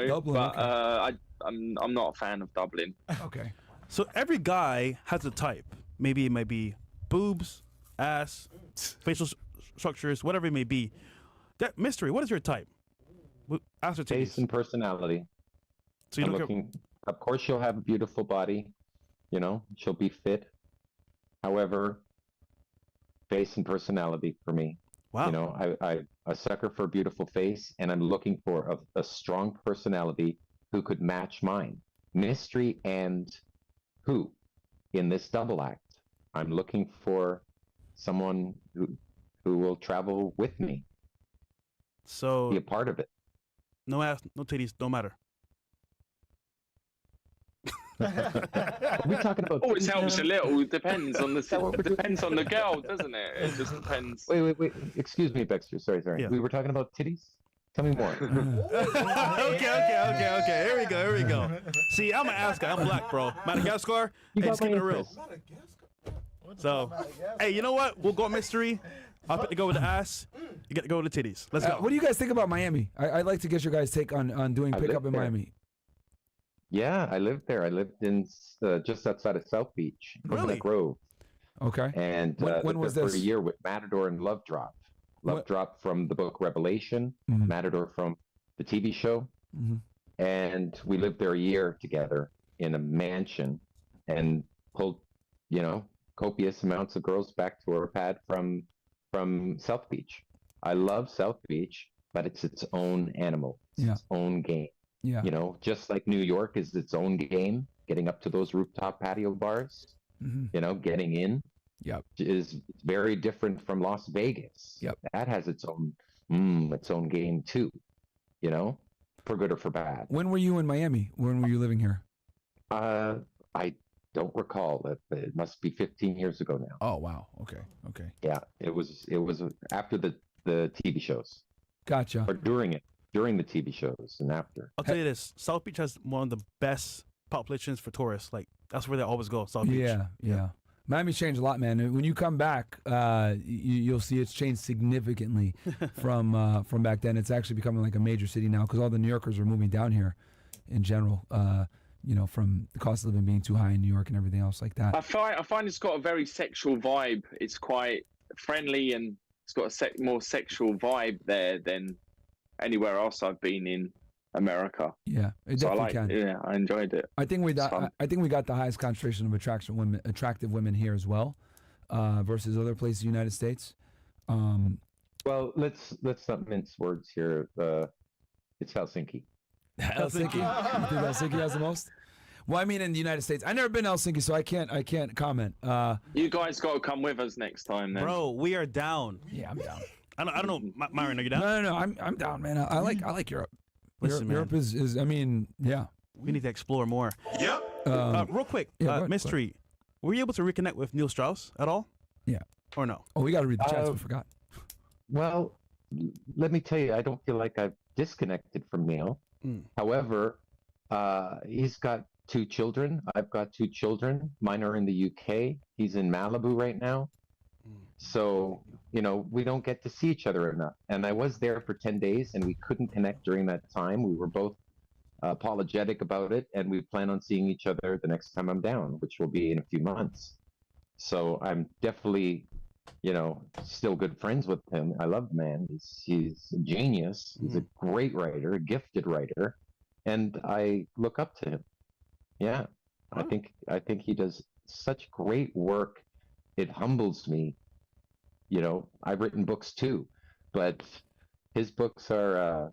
Dublin, but
okay.
I'm not a fan of Dublin.
Okay.
So every guy has a type. Maybe it might be boobs, ass, facial structures, whatever it may be. That mystery. What is your type? After
Face and personality.
So you
I'm
look
looking. Of course, she'll have a beautiful body. She'll be fit. However, face and personality for me.
Wow.
I a sucker for a beautiful face, and I'm looking for a strong personality who could match mine. Mystery and who in this double act. I'm looking for someone who will travel with me,
So
be a part of it.
no ass, no titties, don't matter.
Are we talking about?
Oh, it helps a little. It depends on the girl, doesn't it? It just depends.
Wait. Excuse me, Baxter. Sorry.
Yeah.
We were talking about titties. Tell me more.
Okay. Here we go. See, I'm an ass guy. I'm black, bro. Madagascar.
You
Hey,
got
just keep
my
it real.
interest.
So, hey, you know what? We'll go mystery. I'll pick to go with the ass. You get to go with the titties. Let's go.
What do you guys think about Miami? I'd like to get your guys' take on doing
I
pickup in
lived there.
Miami.
Yeah, I lived there. I lived in just outside of South Beach,
Really?
Coconut Grove,
Okay.
and
When
lived
was
there for
this?
a year with Matador and Love Drop. Love Drop from the book Revelation,
Mhm.
Matador from the TV show,
Mhm.
and we lived there a year together in a mansion, and pulled, copious amounts of girls back to our pad from South Beach. I love South Beach, but it's its own animal, it's its own game.
Yeah.
Just like New York is its own game, getting up to those rooftop patio bars,
Mhm.
getting in.
Yep.
is very different from Las Vegas.
Yep.
That has its own game too, you know, for good or for bad.
When were you in Miami? When were you living here?
I don't recall. It must be 15 years ago now.
Oh wow. Okay.
Yeah, it was after the TV shows.
Gotcha.
Or during the TV shows and after.
I'll tell you this: South Beach has one of the best populations for tourists. Like that's where they always go. South Beach.
Yeah. Miami's changed a lot, man. When you come back, you'll see it's changed significantly from back then. It's actually becoming like a major city now because all the New Yorkers are moving down here in general. From the cost of living being too high in New York and everything else like that.
I find it's got a very sexual vibe. It's quite friendly and it's got a more sexual vibe there than anywhere else I've been in America.
Yeah, it definitely can.
Yeah, I enjoyed it.
I think we got the highest concentration of attractive women here as well, versus other places in the United States.
Well, let's not mince words here. It's Helsinki.
Helsinki? You think Helsinki has the most? Well, I mean, in the United States, I've never been to Helsinki, so I can't comment.
You guys got to come with us next time, then.
Bro, we are down.
Yeah, I'm down.
I don't know, Myron, are you down?
No, I'm down, man. I like Europe.
Listen,
Europe is. I mean, yeah.
We need to explore more.
Yep.
Real quick, Mystery. Were you able to reconnect with Neil Strauss at all?
Yeah.
Or no?
Oh, we got to read the chats. We forgot.
Well, let me tell you, I don't feel like I've disconnected from Neil. However, he's got 2 children. I've got 2 children. Mine are in the UK. He's in Malibu right now. So, we don't get to see each other enough. And I was there for 10 days and we couldn't connect during that time. We were both apologetic about it, and we plan on seeing each other the next time I'm down, which will be in a few months. So I'm definitely, still good friends with him. I love the man. He's a genius. He's a great writer, a gifted writer, and I look up to him. Yeah, I think he does such great work. It humbles me. I've written books too, but his books are.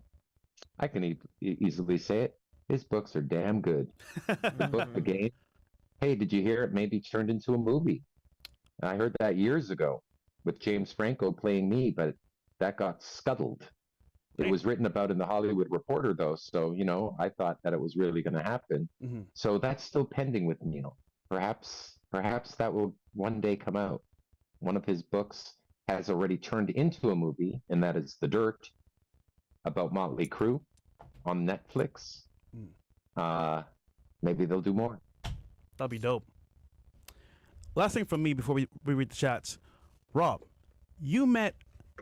I can easily say it. His books are damn good. The book, The Game. Hey, did you hear it? Maybe turned into a movie. I heard that years ago with James Franco playing me, but that got scuttled. It was written about in the Hollywood Reporter, though, so I thought that it was really going to happen. So that's still pending with Neil. Perhaps that will one day come out. One of his books has already turned into a movie, and that is The Dirt, about Motley Crue on Netflix. Maybe they'll do more.
That'd be dope. Last thing from me before we read the chats. Rob, you met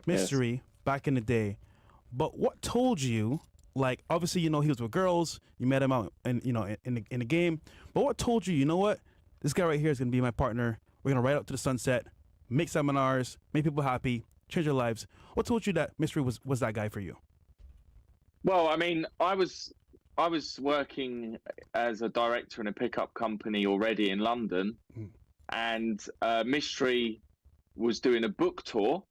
Mystery back in the day, but what told you, like, obviously, he was with girls, you met him out in the game, but what told you, what, this guy right here is going to be my partner, we're going to ride out to the sunset, make seminars, make people happy, change their lives. What told you that Mystery was that guy for you?
Well, I mean, I was working as a director in a pickup company already in London, and Mystery was doing a book tour,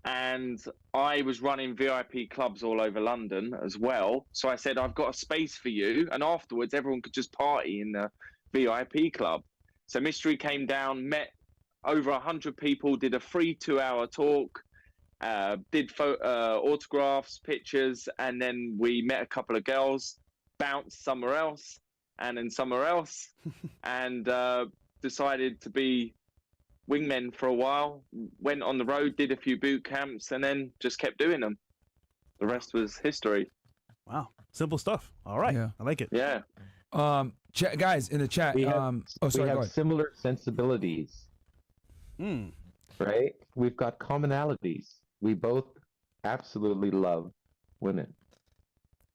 and I was running VIP clubs all over London as well. So I said, I've got a space for you, and afterwards everyone could just party in the VIP club. So Mystery came down, met over 100 people, did a free 2-hour talk, did autographs, pictures, and then we met a couple of girls, bounced somewhere else, and then somewhere else, and decided to be wingmen for a while, went on the road, did a few boot camps, and then just kept doing them. The rest was history.
Wow. Simple stuff. All right.
Yeah.
I like it.
Yeah.
Guys in the chat,
We have similar sensibilities. Right? We've got commonalities. We both absolutely love women.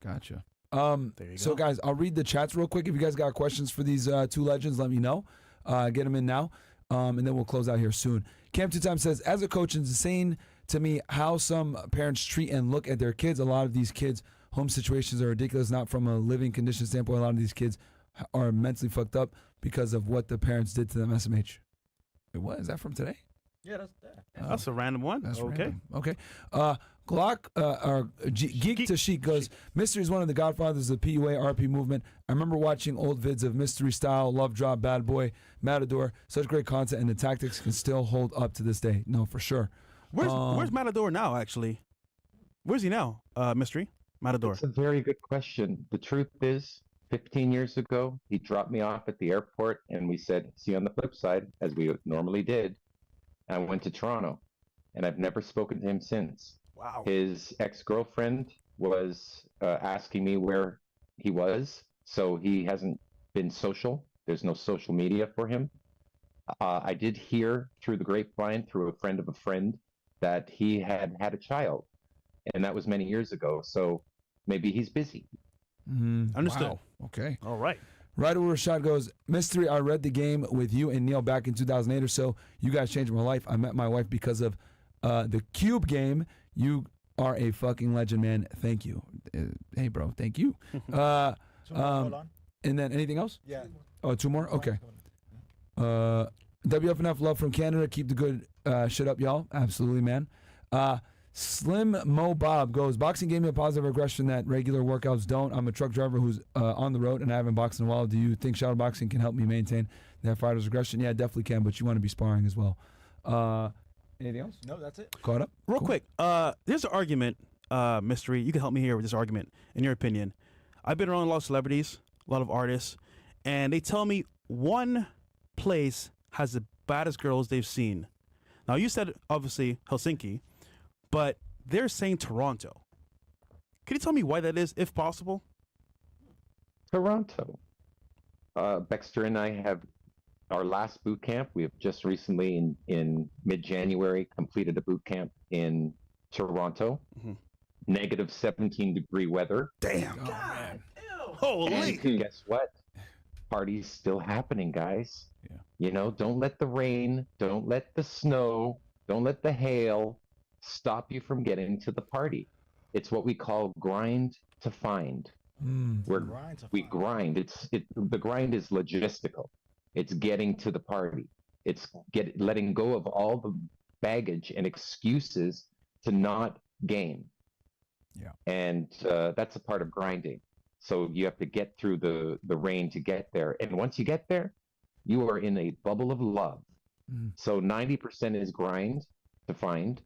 Gotcha.
There you
so
go.
guys, I'll read the chats real quick. If you guys got questions for these 2 legends, let me know. Get them in now. And then we'll close out here soon. Cam Two Time says, as a coach, it's insane to me how some parents treat and look at their kids. A lot of these kids' home situations are ridiculous, not from a living condition standpoint. A lot of these kids are mentally fucked up because of what the parents did to them. SMH. Wait, what? Is that from today?
Yeah,
That's a random one.
That's
okay.
random. Okay. Glock or Geek to Sheik goes, Mystery is one of the godfathers of the PUA RP movement. I remember watching old vids of Mystery Style, Love Drop, Bad Boy, Matador. Such great content, and the tactics can still hold up to this day. No, for sure.
Where's Matador now, actually? Where's he now, Mystery? Matador.
It's a very good question. The truth is, 15 years ago, he dropped me off at the airport, and we said, see you on the flip side, as we normally did. I went to Toronto, and I've never spoken to him since.
Wow.
His ex-girlfriend was asking me where he was, so he hasn't been social. There's no social media for him. I did hear through the grapevine, through a friend of a friend, that he had a child, and that was many years ago. So maybe he's busy.
Understood.
Wow. Okay.
All right.
Right over Rashad goes, Mystery, I read the game with you and Neil back in 2008 or so. You guys changed my life. I met my wife because of the Cube game. You are a fucking legend, man. Thank you. Hey, bro. Thank you.
Hold on.
And then anything else?
Yeah.
Oh, two more? Okay. WFNF love from Canada. Keep the good shit up, y'all. Absolutely, man. Slim Mo Bob goes, boxing gave me a positive aggression that regular workouts don't. I'm a truck driver who's on the road and I haven't boxed in a while. Do you think shadow boxing can help me maintain that fighter's aggression? Yeah, definitely can, but you want to be sparring as well. Anything else?
No, that's it.
Caught up?
Real quick, there's an argument, Mystery. You can help me here with this argument, in your opinion. I've been around a lot of celebrities, a lot of artists, and they tell me one place has the baddest girls they've seen. Now, you said, obviously, Helsinki, but they're saying Toronto. Can you tell me why that is, if possible?
Toronto. Baxter and I have our last boot camp. We have just recently, in mid-January, completed a boot camp in Toronto. Negative 17-degree weather.
Damn.
Oh, man.
Holy.
And guess what? Party's still happening, guys.
Yeah.
You know, don't let the rain, don't let the snow, don't let the hail stop you from getting to the party. It's what we call grind to find. We grind. The grind is logistical. It's getting to the party. It's letting go of all the baggage and excuses to not game.
Yeah.
And that's a part of grinding. So you have to get through the rain to get there. And once you get there, you are in a bubble of love. So 90% is grind to find,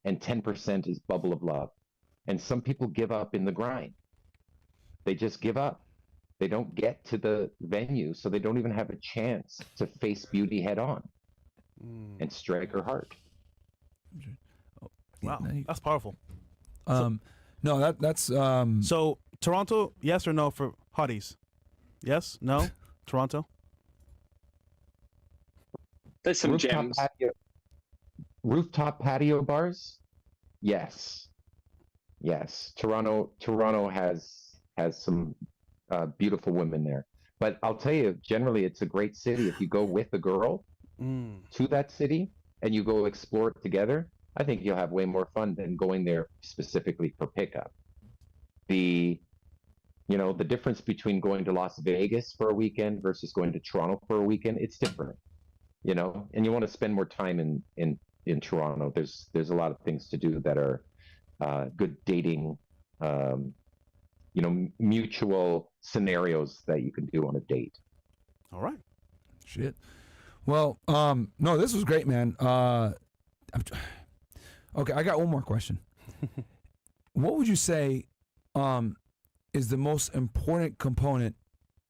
and 10% is bubble of love. And some people give up in the grind. They just give up. They don't get to the venue, so they don't even have a chance to face beauty head on and strike her heart.
Wow, that's powerful.
No, that's
So Toronto, yes or no for hotties? Yes? No? Toronto?
There's some gems.
Rooftop patio bars? Yes. Yes. Toronto has some beautiful women there. But I'll tell you, generally it's a great city. If you go with a girl to that city and you go explore it together, I think you'll have way more fun than going there specifically for pickup. The difference between going to Las Vegas for a weekend versus going to Toronto for a weekend, it's different. And you want to spend more time in Toronto. There's a lot of things to do that are good dating, mutual scenarios that you can do on a date.
All right.
shit. Well, no, this was great, man. Okay, I got one more question. What would you say is the most important component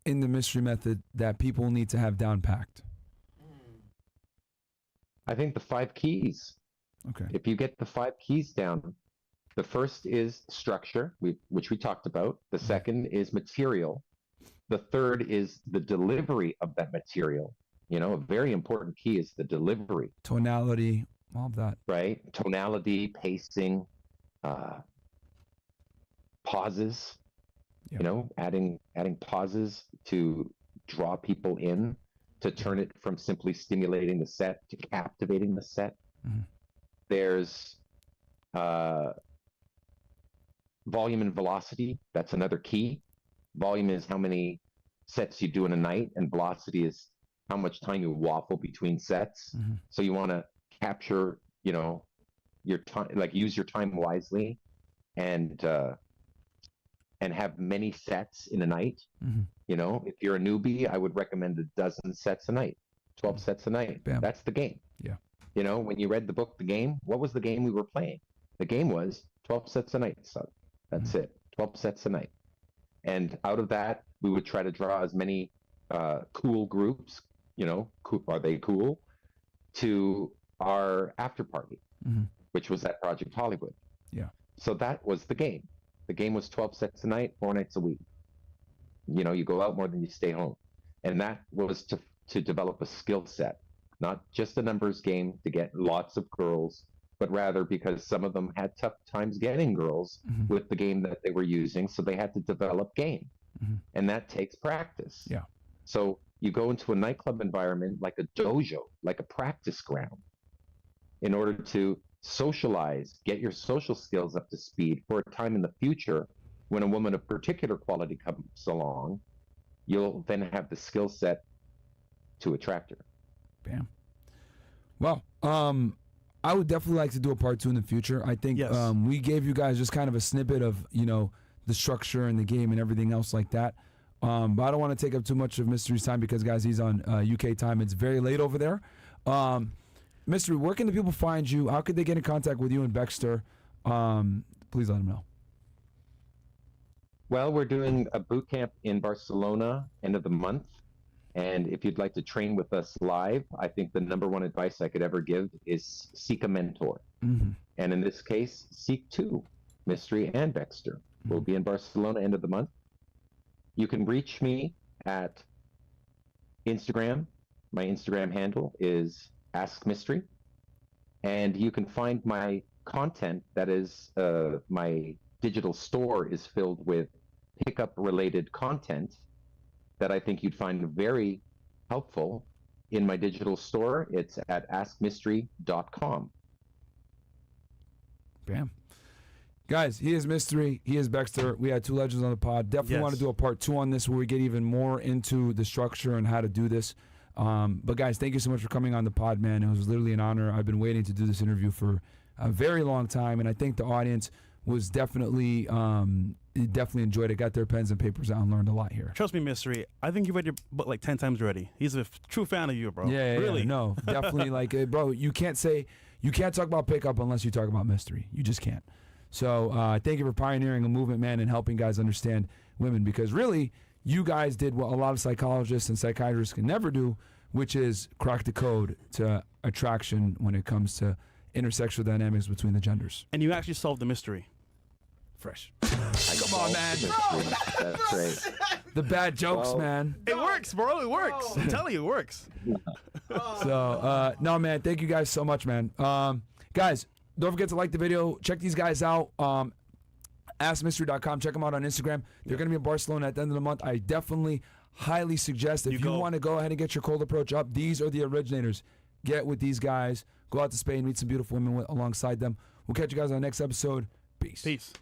in the mystery method that people need to have down packed?
I think the 5 keys.
Okay.
If you get the 5 keys down, the first is structure, which we talked about. The second is material. The third is the delivery of that material. A very important key is the delivery.
Tonality, all of that.
Right? Tonality, pacing, pauses.
Yep.
Adding pauses to draw people in, to turn it from simply stimulating the set to captivating the set.
Mm-hmm.
There's volume and velocity. That's another key. Volume is how many sets you do in a night, and velocity is how much time you waffle between sets.
Mm-hmm.
So you want to capture, your time, like use your time wisely, and have many sets in a night. If you're a newbie, I would recommend 12 sets a night, 12 sets a night.
Bam.
That's the game.
Yeah.
When you read the book, The Game, what was the game we were playing? The game was 12 sets a night, son. That's it. 12 sets a night. And out of that, we would try to draw as many cool groups, are they cool, to our after party, which was at Project Hollywood.
Yeah.
So that was the game. The game was 12 sets a night, 4 nights a week. You go out more than you stay home. And that was to develop a skill set, not just a numbers game to get lots of girls, but rather because some of them had tough times getting girls with the game that they were using. So they had to develop game. And that takes practice.
Yeah.
So you go into a nightclub environment like a dojo, like a practice ground, in order to socialize, get your social skills up to speed for a time in the future when a woman of particular quality comes along. You'll then have the skill set to attract her.
Bam. Well, I would definitely like to do a part 2 in the future. I think we gave you guys just kind of a snippet of, the structure and the game and everything else like that. But I don't want to take up too much of Mystery's time because, guys, he's on UK time. It's very late over there. Mystery, where can the people find you? How could they get in contact with you and Baxter? Please let them know.
Well, we're doing a boot camp in Barcelona end of the month. And if you'd like to train with us live, I think the number one advice I could ever give is seek a mentor. And in this case, seek 2, Mystery and Baxter. We'll be in Barcelona end of the month. You can reach me at Instagram. My Instagram handle is Ask Mystery. And you can find my content, that is, my digital store is filled with pickup related content that I think you'd find very helpful in my digital store. It's at askmystery.com.
Bam. Guys, he is Mystery. He is Baxter. We had 2 legends on the pod. Definitely want to do a part 2 on this where we get even more into the structure and how to do this. But guys, thank you so much for coming on the pod, man. It was literally an honor. I've been waiting to do this interview for a very long time, and I think the audience was definitely enjoyed it. Got their pens and papers out and learned a lot here.
Trust me, Mystery. I think you've read your book like 10 times already. He's a true fan of you, bro.
Yeah,
really.
Yeah, no, definitely. Bro, you can't talk about pickup unless you talk about Mystery. You just can't. So thank you for pioneering a movement, man, and helping guys understand women, because really you guys did what a lot of psychologists and psychiatrists can never do, which is crack the code to attraction when it comes to intersexual dynamics between the genders.
And you actually solved the mystery.
Fresh. Come on, man.
That's great.
The bad jokes, man.
It works, bro. It works. I'm telling you, it works.
So, no, man, thank you guys so much, man. Guys, don't forget to like the video. Check these guys out. AskMystery.com. Check them out on Instagram. They're going to be in Barcelona at the end of the month. I definitely highly suggest if you want to go ahead and get your cold approach up, these are the originators. Get with these guys. Go out to Spain, meet some beautiful women alongside them. We'll catch you guys on the next episode. Peace.
Peace.